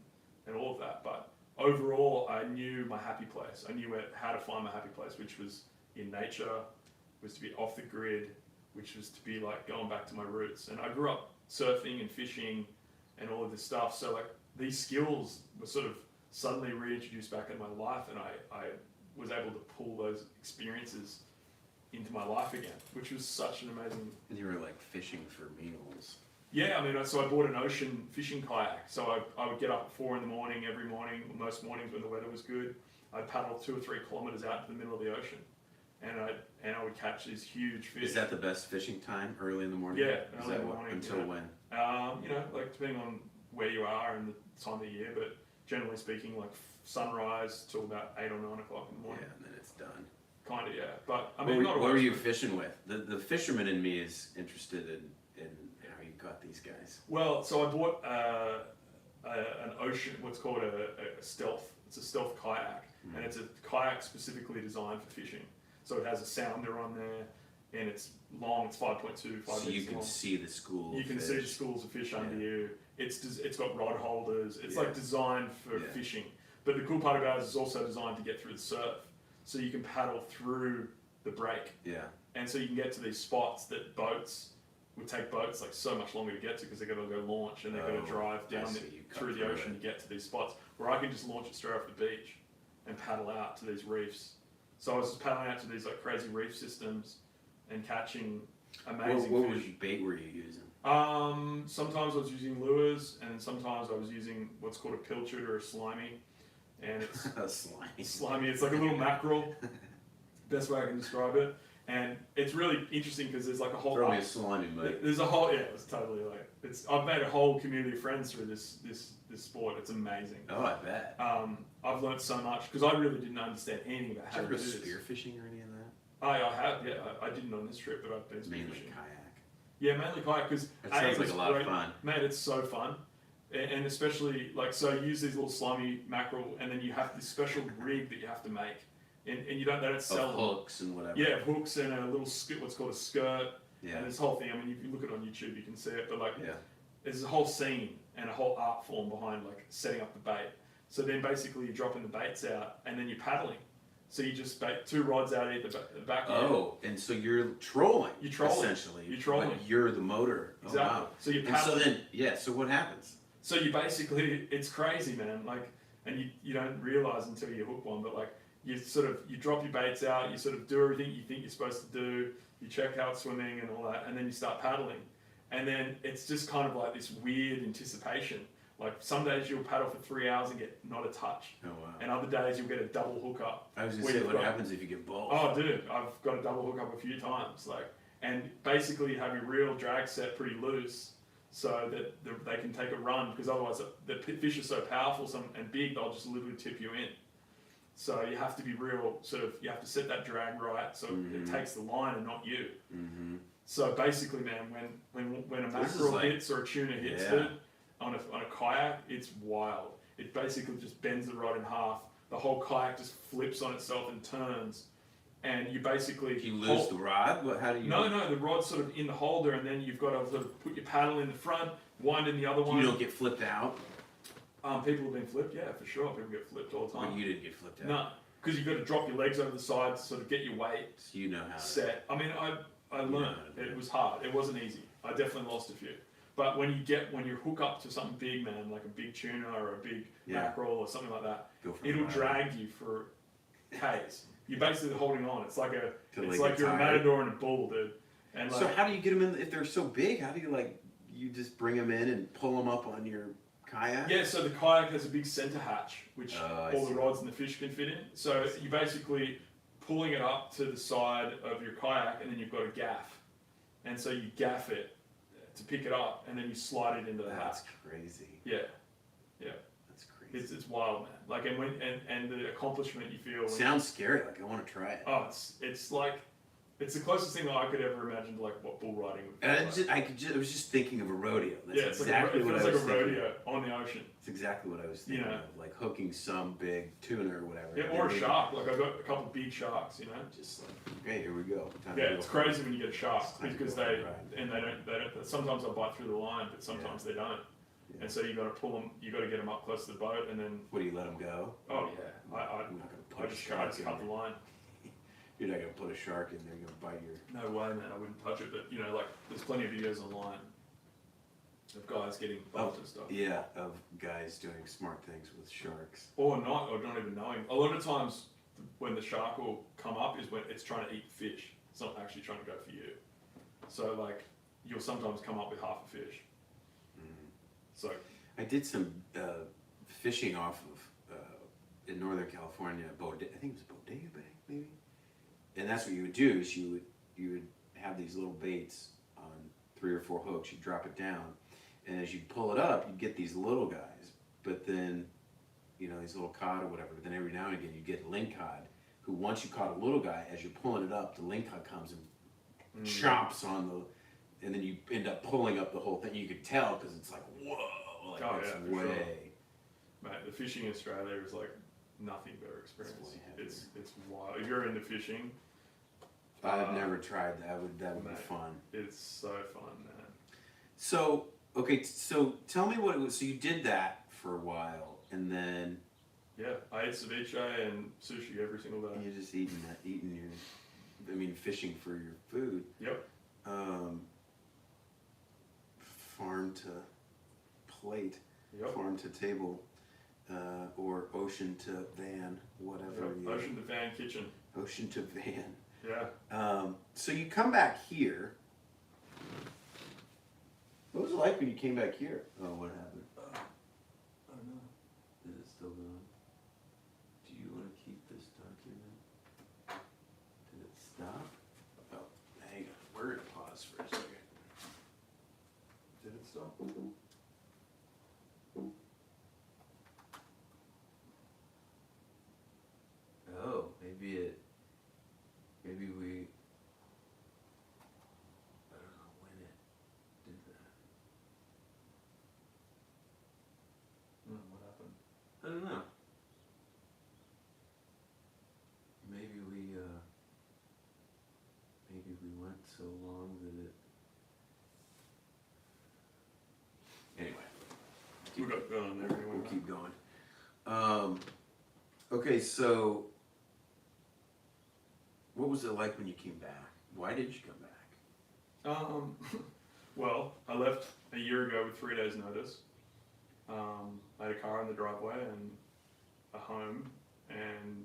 all of that. But overall, I knew my happy place. I knew how to find my happy place, which was in nature, was to be off the grid, which was to be like going back to my roots. And I grew up surfing and fishing and all of this stuff. So like these skills were sort of suddenly reintroduced back in my life, and I was able to pull those experiences into my life again, which was such an amazing. And you were like fishing for meals. Yeah, I mean, so I bought an ocean fishing kayak. So I would get up at 4 a.m. every morning, most mornings when the weather was good. I'd paddle 2 or 3 kilometers out to the middle of the ocean, and I would catch these huge fish. Is that the best fishing time? Early in the morning? Yeah, early in the morning. Until when? You know, like depending on where you are and the time of the year, but generally speaking, like sunrise till about 8 or 9 o'clock in the morning. Yeah, and then it's done. Kind of, yeah. But I mean, what were you fishing with? The fisherman in me is interested in how you got these guys. Well, so I bought an ocean, what's called a stealth. It's a stealth kayak, and it's a kayak specifically designed for fishing. So it has a sounder on there, and it's long. It's 5.2, 5 meters long. So you can see the school. You can see the schools of fish under you. It's got rod holders. It's like designed for fishing. But the cool part about it is it's also designed to get through the surf. So you can paddle through the break. Yeah. And so you can get to these spots that would take boats like so much longer to get to because they've got to go launch and they've got to drive down through the ocean to get to these spots, where I can just launch it straight off the beach and paddle out to these reefs. So I was just paddling out to these like crazy reef systems and catching amazing what fish. bait were you using? Sometimes I was using lures, and sometimes I was using what's called a pilchard or a slimy. And it's slimy. Slimy. It's like a little mackerel. best way I can describe it. And it's really interesting because there's like a whole. Throw me a salami, mate. There's a whole, yeah, it's totally like, I've made a whole community of friends through this sport. It's amazing. Oh, I bet. I've learned so much because I really didn't understand anything about how to do this. Spearfishing or any of that? I have, yeah. I didn't on this trip, but I've been Mainly spearfishing. kayak. Yeah, mainly kayak because That sounds like a lot of fun. Man, it's so fun. And especially, like, so you use these little slimy mackerel and then you have this special rig that you have to make. And they don't sell Of hooks and whatever. Yeah, hooks and a little what's called a skirt. Yeah. And this whole thing, I mean, if you look it on YouTube, you can see it. But like, Yeah. there's a whole scene and a whole art form behind like setting up the bait. So then basically you're dropping the baits out and then you're paddling. So you just bait 2 rods out at the back. Oh, and so you're trolling. You're trolling. Essentially. You're trolling. But you're the motor. Exactly. Oh, wow. So you're And paddling. so then, yeah. So what happens? So you basically, it's crazy, man. Like, and you don't realize until you hook one, but like you drop your baits out, you sort of do everything you think you're supposed to do. You check out swimming and all that, and then you start paddling, and then it's just kind of like this weird anticipation. Like some days you'll paddle for 3 hours and get not a touch, Oh wow. and other days you'll get a double hookup. I was gonna say, what happens if you get both? Oh, dude, I've got a double hookup a few times. Like, and basically you have your reel drag set pretty loose, so that they can take a run, because otherwise the fish are so powerful and big, they'll just literally tip you in. So you have to be real, you have to set that drag right so it takes the line and not you. Mm-hmm. So basically, man, when a mackerel hits or a tuna hits it on a kayak, it's wild. It basically just bends the rod in half. The whole kayak just flips on itself and turns. And you basically... You lose the rod? How do you... No, the rod's sort of in the holder, and then you've got to sort of put your paddle in the front, wind in the other one. You don't get flipped out? People have been flipped, yeah, for sure. People get flipped all the time. Well, you didn't get flipped out? No, because you've got to drop your legs over the side to sort of get your weight So you know how set. I mean, I learned. It was hard. It wasn't easy. I definitely lost a few. But when you hook up to something big, man, like a big tuna or a big mackerel or something like that, it'll drag you for Ks. You're basically holding on. It's like you're a matador and a bull, dude. And so how do you get them in? If they're so big, how do you you just bring them in and pull them up on your kayak? Yeah, so the kayak has a big center hatch, which all the rods and the fish can fit in. So you basically pulling it up to the side of your kayak, and then you've got a gaff. And so you gaff it to pick it up, and then you slide it into the hatch. That's crazy. Yeah. That's crazy. It's wild, man. Like, and the accomplishment you feel. Sounds scary. Like I want to try it. Oh, it's like, it's the closest thing that I could ever imagine to like what bull riding would be. And I was just thinking of a rodeo. That's exactly what I was thinking. It feels like a thinking. rodeo on the ocean. It's exactly what I was thinking of, like hooking some big tuna or whatever. Yeah, or a shark. Like I've got a couple big sharks, Just like, okay, here we go. It's crazy when you get a shark because they don't. Sometimes they'll bite through the line, but sometimes they don't. Yeah. And so you got to pull them. You got to get them up close to the boat, and then. What do you let them go? Oh yeah, I just cut the line. You're not gonna put a shark in there. You're gonna bite your. No way, man. I wouldn't touch it. But like, there's plenty of videos online of guys getting bumped and stuff. Yeah, of guys doing smart things with sharks. Or not even knowing. A lot of times, when the shark will come up is when it's trying to eat fish. It's not actually trying to go for you. So like, you'll sometimes come up with half a fish. So I did some fishing off of in Northern California. I think it was Bodega Bay, maybe. And that's what you would do is you would have these little baits on 3 or 4 hooks. You drop it down, and as you pull it up, you get these little guys. But then, these little cod or whatever. But then every now and again, you get lingcod, who once you caught a little guy, as you're pulling it up, the lingcod comes and chomps on the, and then you end up pulling up the whole thing. You could tell because it's like whoa, like it's way. Sure. Mate, the fishing in Australia is like nothing but experience. It's wild. If you're into fishing, I've never tried that. That would be fun. It's so fun, man. So so tell me what it was. So you did that for a while, and then I ate ceviche and sushi every single day. You're just eating fishing for your food. Yep. Farm to plate, farm to table. Or ocean to van, whatever. Yep. Ocean to van kitchen. Ocean to van. Yeah. So you come back here. What was it like when you came back here? Oh, what happened? I don't know. Is it still going? Do you want to keep this document? Oh, maybe we, I don't know when it did that. What happened? I don't know. Maybe we went so long that it. Anyway. We got going there anyway. We'll keep going. Okay, so what was it like when you came back? Why did you come back? Well, I left a year ago with 3 days' notice. I had a car in the driveway and a home and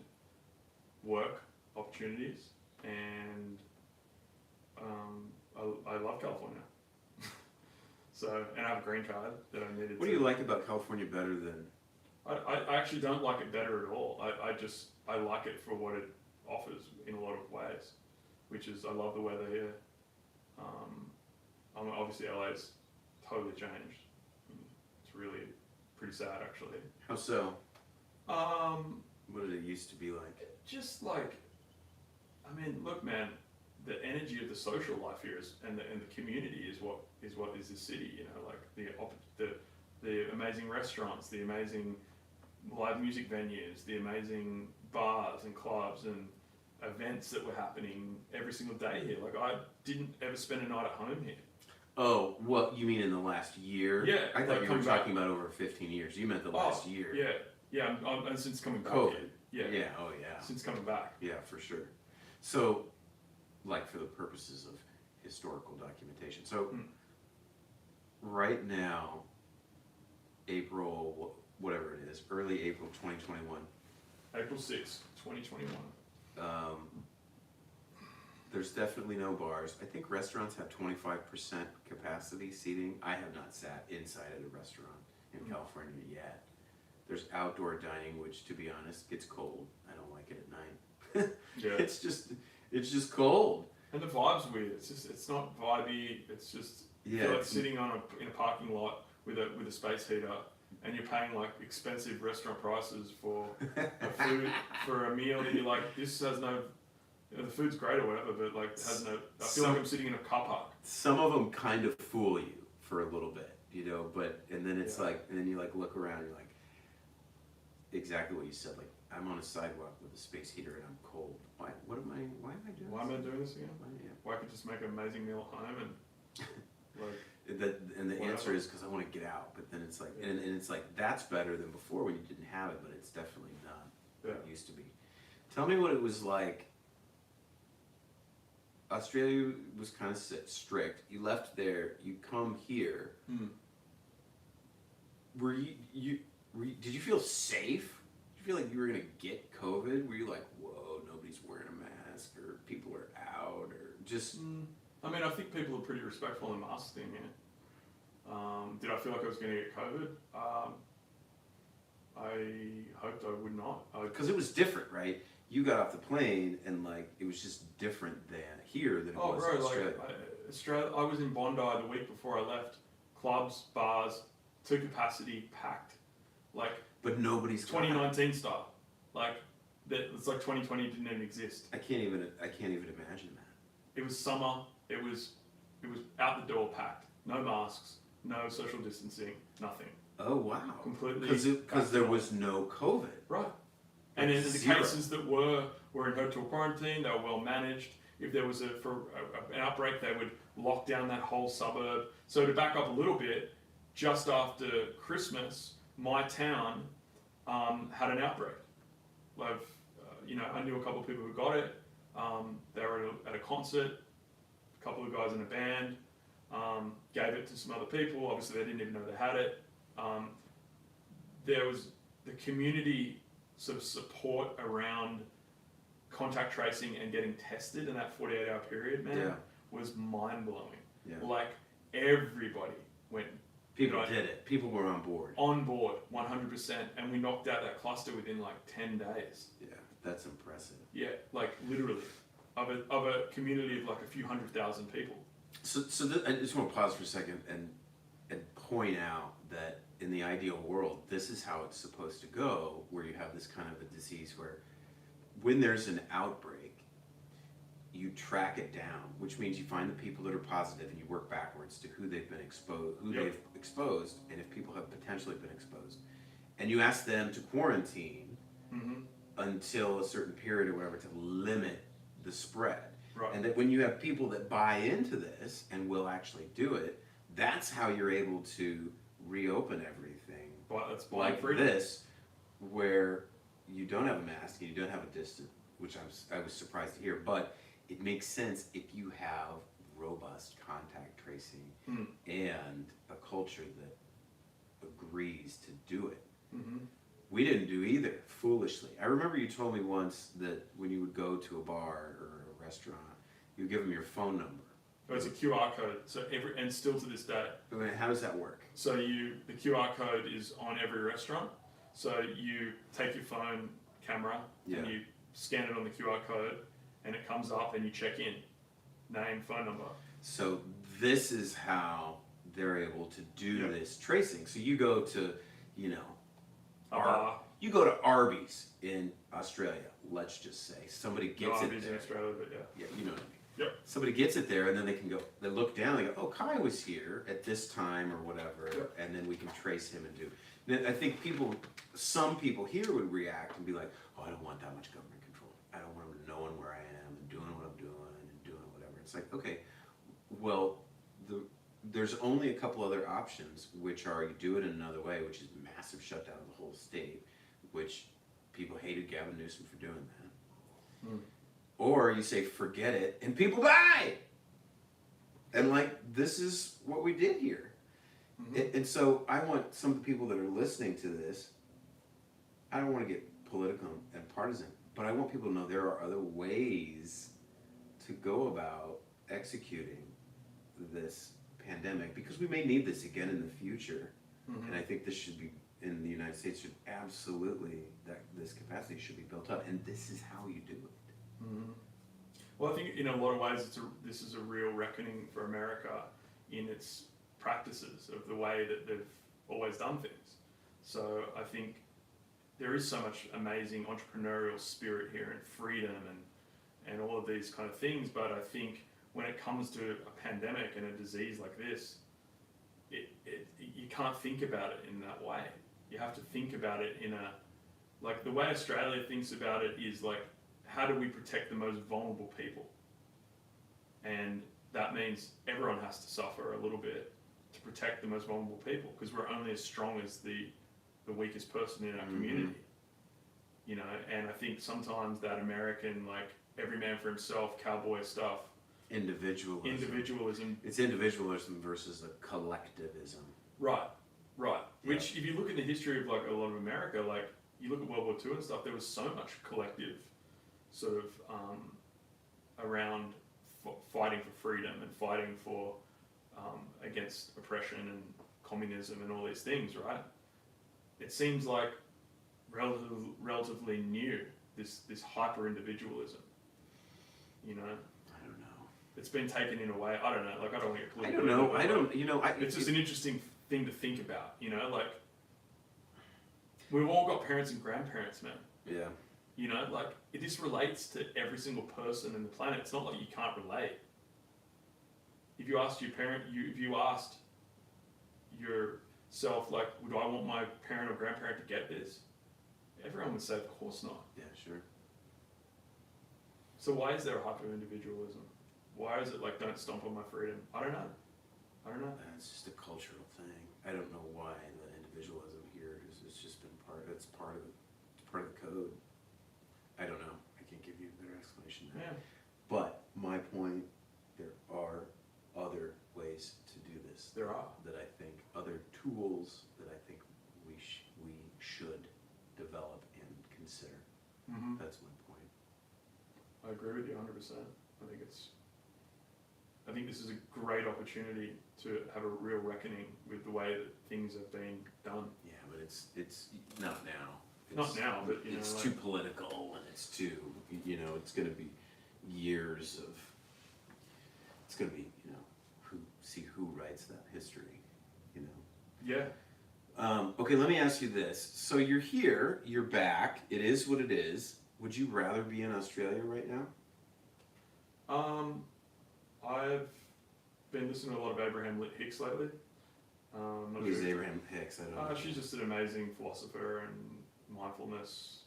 work opportunities, and I love California. So, and I have a green card that I needed. What do you like about California better than? I actually don't like it better at all. I like it for what it offers in a lot of ways, which is I love the weather here. Obviously LA's totally changed. It's really pretty sad actually. How so? What did it used to be like? Just like, I mean, look, man, the energy of the social life here and the community is what is the city. You know, like the amazing restaurants, the amazing live music venues, the amazing bars and clubs and events that were happening every single day here. Like I didn't ever spend a night at home here. Oh, what you mean in the last year? Yeah, I thought like you were talking about over 15 years. You meant the last year. Yeah. I'm since coming back. COVID. Here. Yeah. Oh, yeah. Since coming back. Yeah, for sure. So, like for the purposes of historical documentation. So, right now, April, whatever it is, early April 2021. April 6th, 2021. There's definitely no bars. I think restaurants have 25% capacity seating. I have not sat inside at a restaurant in California yet. There's outdoor dining, which, to be honest, gets cold. I don't like it at night. Yeah. It's just cold. And the vibe's weird. It's not vibey. It's just you're like sitting in a parking lot with a space heater, and you're paying like expensive restaurant prices for a food for a meal, and you're like, this has no. You know, the food's great or whatever, but like it has no. I feel like I'm sitting in a car park. Some of them kind of fool you for a little bit, you know. And then it's like, and then you like look around, and you're like, exactly what you said. Like I'm on a sidewalk with a space heater, and I'm cold. Why? Why am I doing? Why am I doing this again? Why can't I just make an amazing meal at home and like. And the answer is because I want to get out. But then it's like, and it's like that's better than before when you didn't have it, but it's definitely not what it used to be. Tell me what it was like. Australia was kind of strict. You left there. You come here. Did you feel safe? Did you feel like you were gonna get COVID? Were you like, whoa, nobody's wearing a mask, or people are out, or just? I mean, I think people are pretty respectful in the mask thing here. Did I feel like I was gonna get COVID? I hoped I would not. Because it was different, right? You got off the plane and like it was just different than here than it was in Australia. Australia. I was in Bondi the week before I left. Clubs, bars, to capacity, packed. Like, but nobody's 2019 style. Like, it's like 2020 didn't even exist. I can't even imagine that. It was summer. It was out the door packed. No masks. No social distancing. Nothing. Oh wow! Completely. Because there was no COVID. Right. And in the cases that were in hotel quarantine, they were well managed. If there was an outbreak, they would lock down that whole suburb. So to back up a little bit, just after Christmas, my town had an outbreak. I knew a couple of people who got it. They were at a concert. A couple of guys in a band gave it to some other people. Obviously, they didn't even know they had it. There was the community sort of support around contact tracing and getting tested in that 48-hour period, man, was mind-blowing. Yeah. Like, everybody went. People did it. People were on board. On board, 100%. And we knocked out that cluster within like 10 days. Yeah, that's impressive. Yeah, like literally. Of a community of like a few 100,000 people. So I just want to pause for a second and point out that in the ideal world, this is how it's supposed to go, where you have this kind of a disease where when there's an outbreak, you track it down, which means you find the people that are positive and you work backwards to who they've been exposed, they've exposed, and if people have potentially been exposed. And you ask them to quarantine until a certain period or whatever to limit the spread. Right. And that when you have people that buy into this and will actually do it, that's how you're able to reopen everything. But that's Like freedom. this, where you don't have a mask and you don't have a distance, which I was surprised to hear, but it makes sense if you have robust contact tracing and a culture that agrees to do it. We didn't do either, foolishly. I remember you told me once that when you would go to a bar or a restaurant, you give them your phone number. But it's a QR code, so and still to this day. I mean, how does that work? So the QR code is on every restaurant. So you take your phone camera and you scan it on the QR code, and it comes up, and you check in, name, phone number. So this is how they're able to do this tracing. So you go to, you know, you go to Arby's in Australia. Let's just say somebody gets it there. In Australia, but Yeah, you know what I mean. Yep. Somebody gets it there, and then they can go. They look down. They go, "Oh, Kai was here at this time, or whatever," and then we can trace him and do. Now, I think some people here would react and be like, "Oh, I don't want that much government control. I don't want them knowing where I am and doing what I'm doing and doing whatever." It's like, okay, well, there's only a couple other options, which are you do it in another way, which is massive shutdown of the whole state, which people hated Gavin Newsom for doing that. Or you say, forget it, and people die! And like, this is what we did here. And so I want some of the people that are listening to this, I don't want to get political and partisan, but I want people to know there are other ways to go about executing this pandemic, because we may need this again in the future. And I think this should be, in the United States, should absolutely, this capacity should be built up, and this is how you do it. Well, I think in a lot of ways, this is a real reckoning for America in its practices of the way that they've always done things. So I think there is so much amazing entrepreneurial spirit here and freedom and all of these kind of things. But I think when it comes to a pandemic and a disease like this, you can't think about it in that way. You have to think about it like the way Australia thinks about it is like, how do we protect the most vulnerable people? And that means everyone has to suffer a little bit to protect the most vulnerable people, because we're only as strong as the weakest person in our community. You know, and I think sometimes that American, like, every man for himself, cowboy stuff. Individualism. It's individualism versus the collectivism. Right. Which, if you look in the history of like a lot of America, like you look at World War II and stuff, there was so much collective sort of around fighting for freedom and fighting for against oppression and communism and all these things, right? It seems like relatively new, this hyper individualism, you know. I don't know. It's been taken in a way. I don't know. Like, I don't want to get political. I don't know. I don't. You know. It's just an interesting thing to think about. You know, like we've all got parents and grandparents, man. Yeah. You know, like this relates to every single person on the planet. It's not like you can't relate. If you asked your parent, if you asked yourself, like, do I want my parent or grandparent to get this? Everyone would say, of course not. Yeah, sure. So why is there a hyper-individualism? Why is it like, don't stomp on my freedom? I don't know. It's just a cultural thing. I don't know why the individualism here has just been it's part of the code. I don't know. I can't give you a better explanation there. Yeah. But my point, there are other ways to do this. There are. That I think, other tools that I think we should develop and consider. That's my point. I agree with you 100%. I think this is a great opportunity to have a real reckoning with the way that things have been done. Yeah, but it's not now. Not now, but you know, it's like, too political, and it's too, you know, it's going to be years of. It's going to be, you know, who writes that history, you know. Yeah. Okay, let me ask you this. So you're here, you're back. It is what it is. Would you rather be in Australia right now? I've been listening to a lot of Abraham Hicks lately. Not Who is sure if- Abraham Hicks? I don't know. She's just an amazing philosopher and mindfulness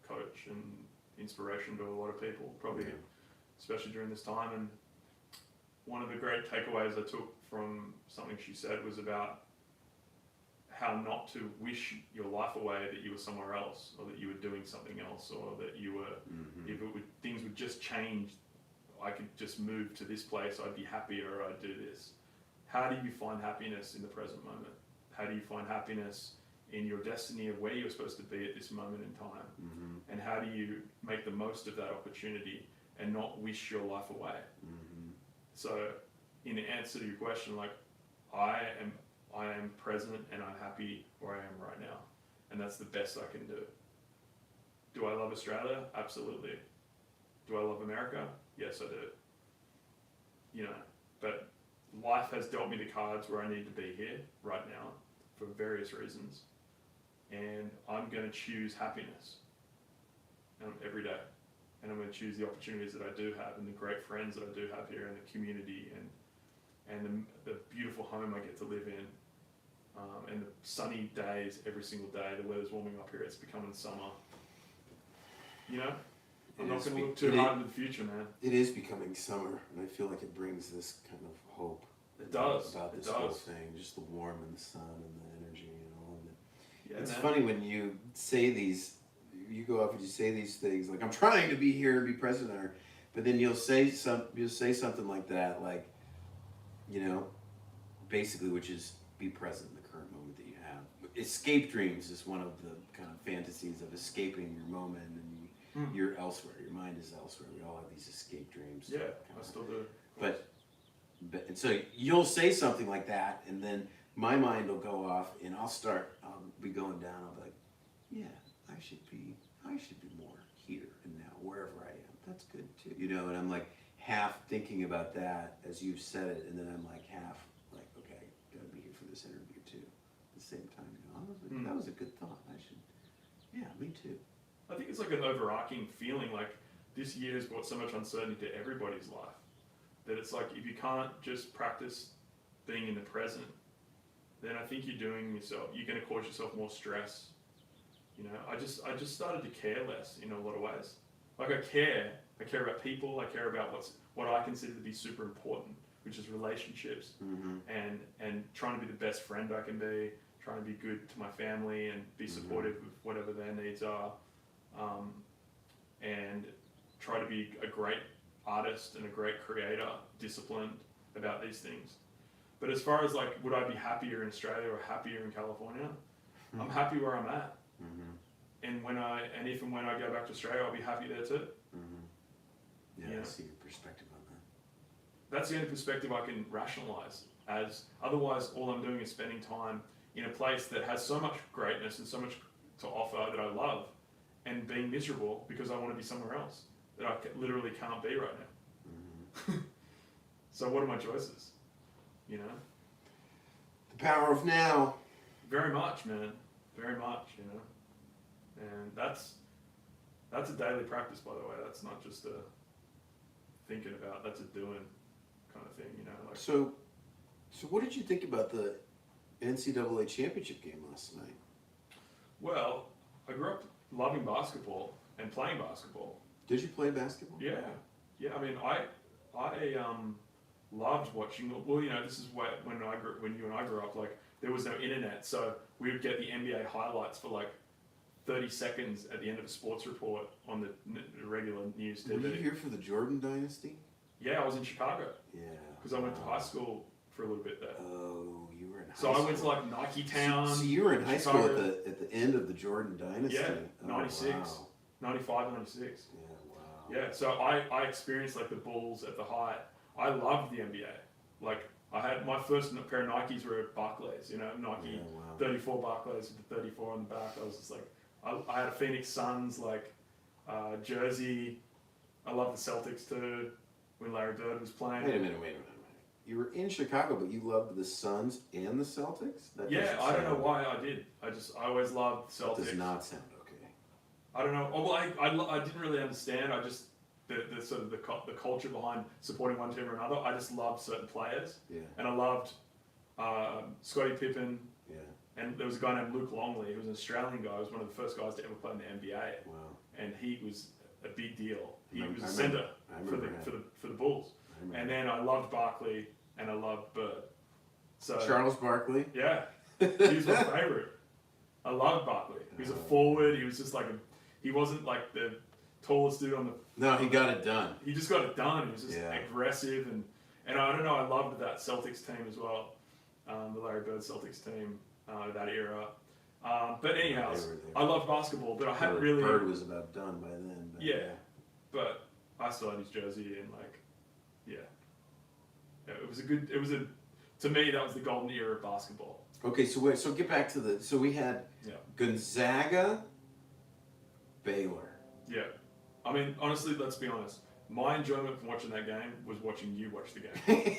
coach and inspiration to a lot of people, probably, Yeah. especially during this time. And one of the great takeaways I took from something she said was about how not to wish your life away that you were somewhere else, or that you were doing something else, or that you were, if it would, things would just change, I could just move to this place, I'd be happier, or I'd do this. How do you find happiness in the present moment? How do you find happiness in your destiny of where you're supposed to be at this moment in time? And how do you make the most of that opportunity and not wish your life away? So, in answer to your question, like, I am present and I'm happy where I am right now, and that's the best I can do. Do I love Australia? Absolutely. Do I love America? Yes, I do. You know, but life has dealt me the cards where I need to be here right now for various reasons, and I'm going to choose happiness every day, and I'm going to choose the opportunities that I do have, and the great friends that I do have here, and the community, and the beautiful home I get to live in, and the sunny days every single day. The weather's warming up here, it's becoming summer. You know, I'm not going to look too hard into the future, man. It is becoming summer, and I feel like it brings this kind of hope. It does. About this it whole does. thing, just the warmth and the sun and the energy and all of it. Yeah, It's man. funny when you say these, you go off and you say these things like, "I'm trying to be here and be present," but then you'll say something like that, like, you know, basically, which is be present in the current moment that you have. Escape dreams is one of the kind of fantasies of escaping your moment, and you're elsewhere. Your mind is elsewhere. We all have these escape dreams. Yeah, I still do. But and so you'll say something like that, and then my mind will go off, and I'll be going down. I'll be like, yeah, I should be more here and now, wherever I am. That's good too, you know. And I'm like half thinking about that as you've said it, and then I'm like half like, okay, gotta be here for this interview too. At the same time, you know, that was a good thought. Yeah, me too. I think it's like an overarching feeling, like this year has brought so much uncertainty to everybody's life, that it's like if you can't just practice being in the present, then I think you're going to cause yourself more stress. You know, I just started to care less in a lot of ways. Like I care about people, I care about what I consider to be super important, which is relationships, and trying to be the best friend I can be, trying to be good to my family and be supportive of whatever their needs are, and try to be a great artist and a great creator, disciplined about these things. But as far as like, would I be happier in Australia or happier in California? I'm happy where I'm at. And if and when I go back to Australia, I'll be happy there too. Yeah, I see your perspective on that. That's the only perspective I can rationalize. As otherwise, all I'm doing is spending time in a place that has so much greatness and so much to offer that I love, and being miserable because I want to be somewhere else that I literally can't be right now. So what are my choices? You know? The power of now. Very much, man. Very much, you know? And that's a daily practice, by the way. That's not just a thinking about, that's a doing kind of thing, you know? Like, So what did you think about the NCAA championship game last night? well, I grew up loving basketball and playing basketball. Did you play basketball? Yeah. I mean, I loved watching. Well, you know, this is when you and I grew up. Like, there was no internet, so we would get the NBA highlights for like 30 seconds at the end of a sports report on the regular news TV. Were you here for the Jordan dynasty? Yeah, I was in Chicago. Yeah. Because I went to high school for a little bit there. Oh, you were in high So school. I went to like Nike Town. So you were in high school Chicago. at the end of the Jordan dynasty. Yeah, Oh, 96, wow. 95, 96. Yeah, wow. Yeah, so I experienced like the Bulls at the height. I loved the NBA. Like, I had my first pair of Nikes were at Barclays, you know, Nike Yeah, wow. 34 Barclays with the 34 on the back. I was just like, I had a Phoenix Suns jersey. I loved the Celtics too when Larry Bird was playing. Wait a minute. you were in Chicago, but you loved the Suns and the Celtics? That Yeah, doesn't I don't know sound- why I did. I always loved That Celtics. does not sound okay. I don't know. Oh, well, I didn't really understand. I just the sort of the culture behind supporting one team or another. I just loved certain players, Yeah, and I loved Scottie Pippen, yeah. and there was a guy named Luke Longley. He was an Australian guy. He was one of the first guys to ever play in the NBA, Wow. and he was a big deal. He I was a remember- center I for remember the Bulls. I remember. And then I loved Barkley and I loved Bird. So Charles Barkley. yeah, he was my favorite. I loved Barkley. He was a forward. He was just like he wasn't like the tallest dude on the. No, he got it done. He just got it done. He was just Yeah. aggressive and I don't know. I loved that Celtics team as well, the Larry Bird Celtics team, that era. But anyhow, They were there. I loved basketball, but I hadn't Bird, really. Bird was about done by then. But Yeah, but I still had his jersey and like, yeah, it was a good. It was a to me that was the golden era of basketball. Okay, so get back to the. So we had Yeah. Gonzaga, Baylor. Yeah, I mean honestly, let's be honest. My enjoyment from watching that game was watching you watch the game.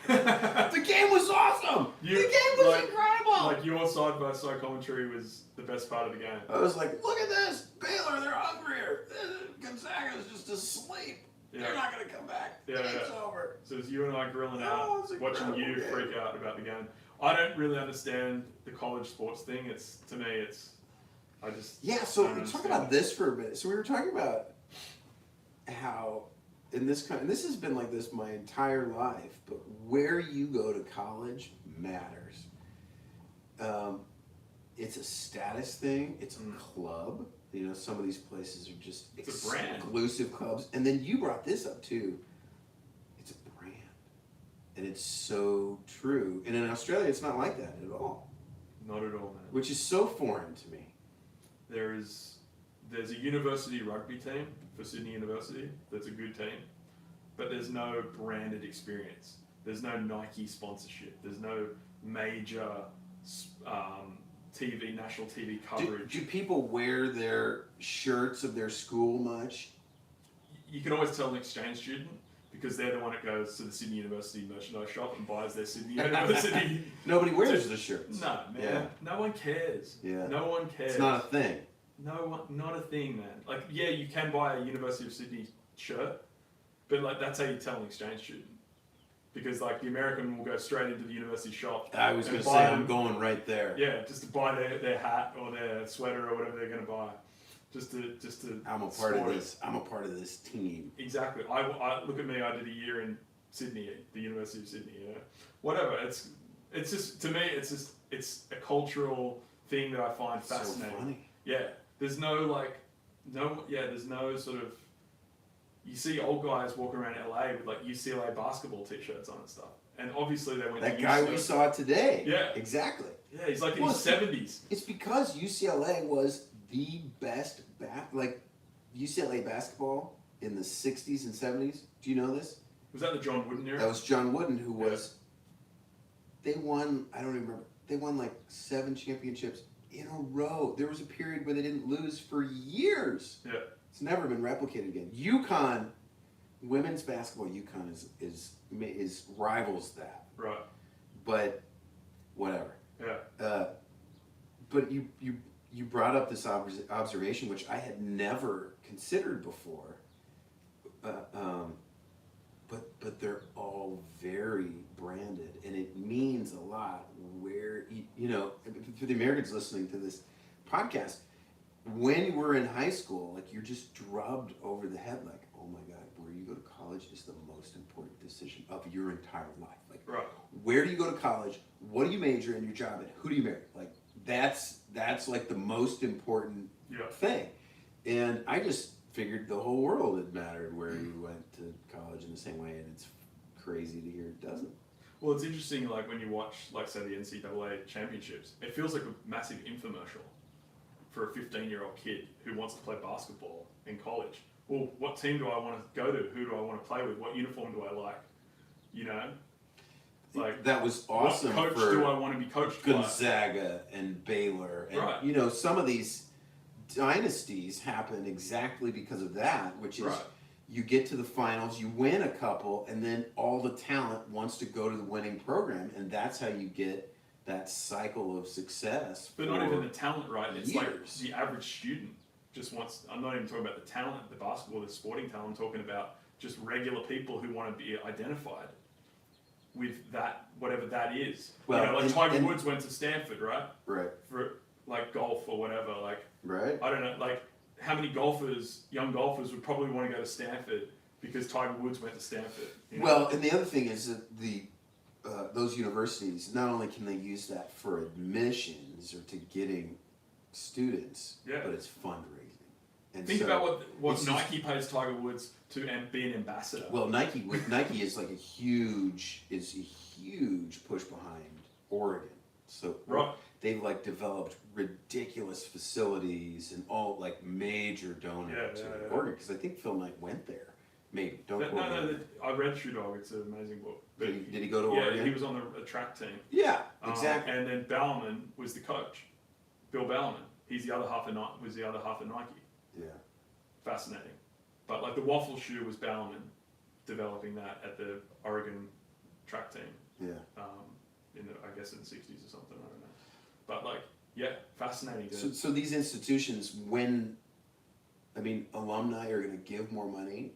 The game was awesome. The game was incredible. Like your side by side commentary was the best part of the game. I was like, look at this, Baylor, they're hungrier. Gonzaga's just asleep. Yeah. They're not gonna come back. Yeah, It's yeah. over. So it was you and I grilling Oh, out, it's watching you incredible game. freak out about the game. I don't really understand the college sports thing. It's to me, I just Yeah, so don't talk understand about it. this for a minute. So we were talking about how in this and this has been like this my entire life, but where you go to college matters. It's a status thing. It's a club. You know, some of these places are just It's a brand. exclusive clubs. And then you brought this up too. It's a brand, and it's so true. And in Australia, it's not like that at all, Not at all, man. which is so foreign to me. There's a university rugby team for Sydney University that's a good team, but there's no branded experience. There's no Nike sponsorship. There's no major national TV coverage. Do people wear their shirts of their school much? You can always tell an exchange student because they're the one that goes to the Sydney University merchandise shop and buys their Sydney University. Nobody wears the shirts. No, man. Yeah. No one cares. Yeah. No one cares. It's not a thing. No one, not a thing, man. Like, yeah, you can buy a University of Sydney shirt, but like that's how you tell an exchange student. Because like the American will go straight into the university shop. I was and going to buy say, them- I'm going right there. Yeah, just to buy their hat or their sweater or whatever they're going to buy. Just to. I'm a part of sport it. this. I'm a part of this team. Exactly. I look at me. I did a year in Sydney, at the University of Sydney. You know, whatever. It's just to me. It's a cultural thing that I find fascinating. So funny. Yeah. There's no there's no sort of. You see old guys walking around LA with like UCLA basketball T-shirts on and stuff, and obviously they went. That to guy UCLA. we saw today. Yeah. Exactly. Yeah, he's like in Well, his 70s. It's because UCLA was the best UCLA basketball in the 60s and 70s. Do you know this? Was that the John Wooden era? That was John Wooden, who was. They won. I don't remember. They won like 7 championships in a row. There was a period where they didn't lose for years. Yeah. It's never been replicated again. UConn, women's basketball, UConn is rivals that. Right. But whatever. Yeah. But you brought up this observation, which I had never considered before. But they're all very branded, and it means a lot where, for the Americans listening to this podcast, when we're in high school, like you're just drubbed over the head, like, oh my God, where you go to college is the most important decision of your entire life. Like, Right. where do you go to college? What do you major in your job in? Who do you marry? Like, that's like the most important Yeah. thing. And I just figured the whole world had mattered where you went to college in the same way, and it's crazy to hear it doesn't. Well, it's interesting, like when you watch, like say the NCAA championships, it feels like a massive infomercial for a 15-year-old kid who wants to play basketball in college. Well, what team do I want to go to? Who do I want to play with? What uniform do I like? You know, like That was awesome what coach for do I want to be coached by? Gonzaga and Baylor, and Right. some of these dynasties happen exactly because of that, which is Right. you get to the finals, you win a couple, and then all the talent wants to go to the winning program, and that's how you get that cycle of success. But not even the talent, right? It's like years. the average student just wants. I'm not even talking about the talent, the basketball, the sporting talent. I'm talking about just regular people who want to be identified with that, whatever that is. Well, you know, like and- Tiger and- Woods went to Stanford, right? Right. For like golf or whatever. Like Right. I don't know, like how many golfers, young golfers, would probably want to go to Stanford because Tiger Woods went to Stanford. You know? Well, and the other thing is that those universities, not only can they use that for admissions or to getting students, Yeah. but it's fundraising. And think so about what it's Nike pays Tiger Woods to be an ambassador. Well, Nike is like a huge push behind Oregon. So Right. they've like developed ridiculous facilities and all like major donor to Yeah. Oregon, because I think Phil Knight went there. Maybe don't quote me. No, I read Shoe Dog. It's an amazing book. But Did he go to yeah, Oregon? he was on the track team. Yeah, exactly. And then Bowerman was the coach. Bill Bowerman. He's the other half of Nike. Yeah. Fascinating. But like the waffle shoe was Bowerman developing that at the Oregon track team. Yeah. I guess in the 60s or something. I don't know. But like, yeah, fascinating. So these institutions, alumni are going to give more money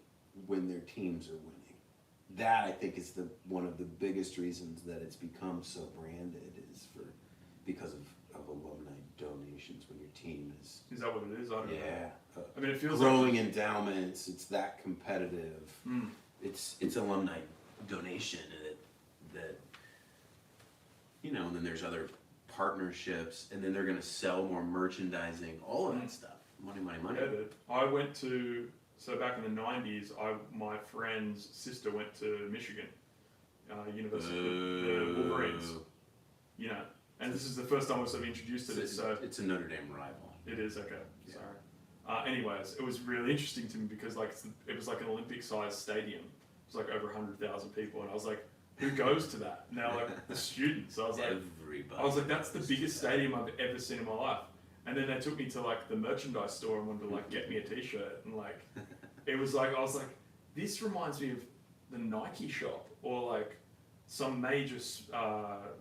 when their teams are winning. That I think is one of the biggest reasons that it's become so branded is because of alumni donations when your team is. Is that what it is? I don't know. Yeah. I mean, it feels growing like endowments. It's that competitive. It's alumni donation that and then there's other partnerships, and then they're going to sell more merchandising, all of that stuff. Money. Yeah, dude. I went to, so back in the 90s, my friend's sister went to Michigan, University, the Wolverines, and this is the first time I was sort of introduced to this, so. It's a Notre Dame rival. It is, okay, Yeah. sorry. Anyways, it was really interesting to me because it was like an Olympic-sized stadium. It was like over 100,000 people, and I was like, who goes to that? Now, like, the students. I was like, that's the biggest stadium I've ever seen in my life. And then they took me to like the merchandise store and wanted to like get me a t-shirt, and like it was like, I was like, this reminds me of the Nike shop or like some major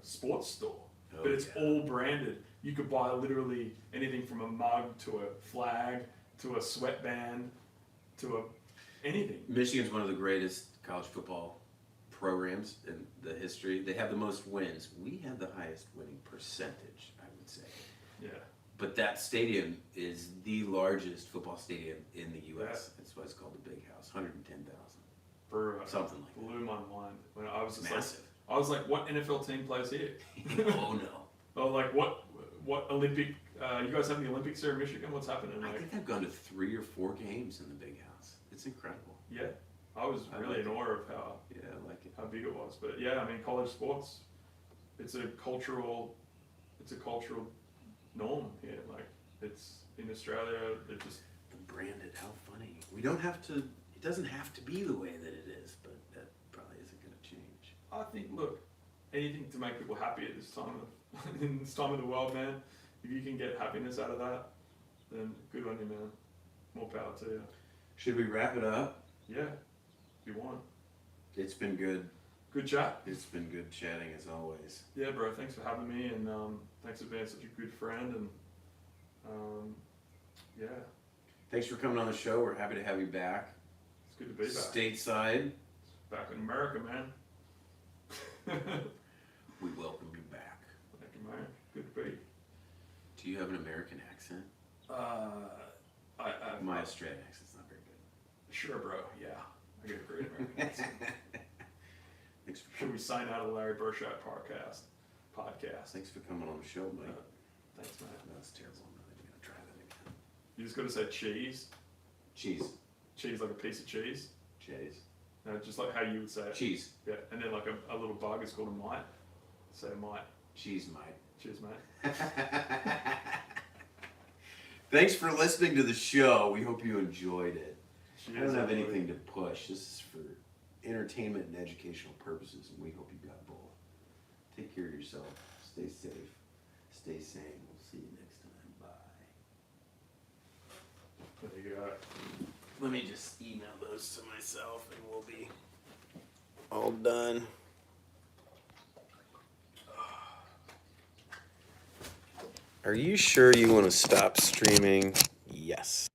sports store, but it's all branded. You could buy literally anything from a mug to a flag to a sweatband to anything. Michigan's one of the greatest college football programs in the history. They have the most wins. We have the highest winning percentage, I would say. Yeah. But that stadium is the largest football stadium in the U.S. Yeah. That's why it's called the Big House, 110,000. Something like that. Blew my mind when I was just Massive. like, I was like, what NFL team plays here? Oh no. Oh, like what Olympic? You guys have the Olympics here in Michigan? What's happening? I Like, think I've gone to 3 or 4 games in the Big House. It's incredible. yeah, I was really in awe of Yeah, I like it. how big it was. But yeah, I mean, college sports, it's a cultural norm here. Like, it's in Australia, it just. Branded, how funny. We don't have to, it doesn't have to be the way that it is, but that probably isn't going to change. I think, look, anything to make people happy at this time in this time of the world, man. If you can get happiness out of that, then good on you, man. More power to you. Should we wrap it up? Yeah, if you want. It's been good. Good chat. It's been good chatting as always. Yeah, bro. Thanks for having me, and thanks for being such a good friend. And yeah, Thanks for coming on the show. We're happy to have you back. it's good to be back. Stateside. Back in America, man. We welcome you back. Thank you, man. Good to be. Do you have an American accent? My Australian accent's not very good. Sure, bro. Yeah, I get a great American accent. Thanks for Should we sign out of the Larry Burchett podcast? Thanks for coming on the show, Mike. Thanks, man. That was terrible. I'm not even gonna try that again. You just got to say cheese. Cheese. Cheese, like a piece of cheese. Cheese. No, just like how you would say it. Cheese. Yeah, and then like a little bug is called a mite. Say a mite. Cheese, Mike. Cheers, mate. Thanks for listening to the show. We hope you enjoyed it. Cheers, I don't have everybody. anything to push. This is for entertainment and educational purposes, and we hope you got both. Take care of yourself. Stay safe. Stay sane. We'll see you next time. Bye. There you go. Let me just email those to myself and we'll be all done. Are you sure you want to stop streaming? Yes.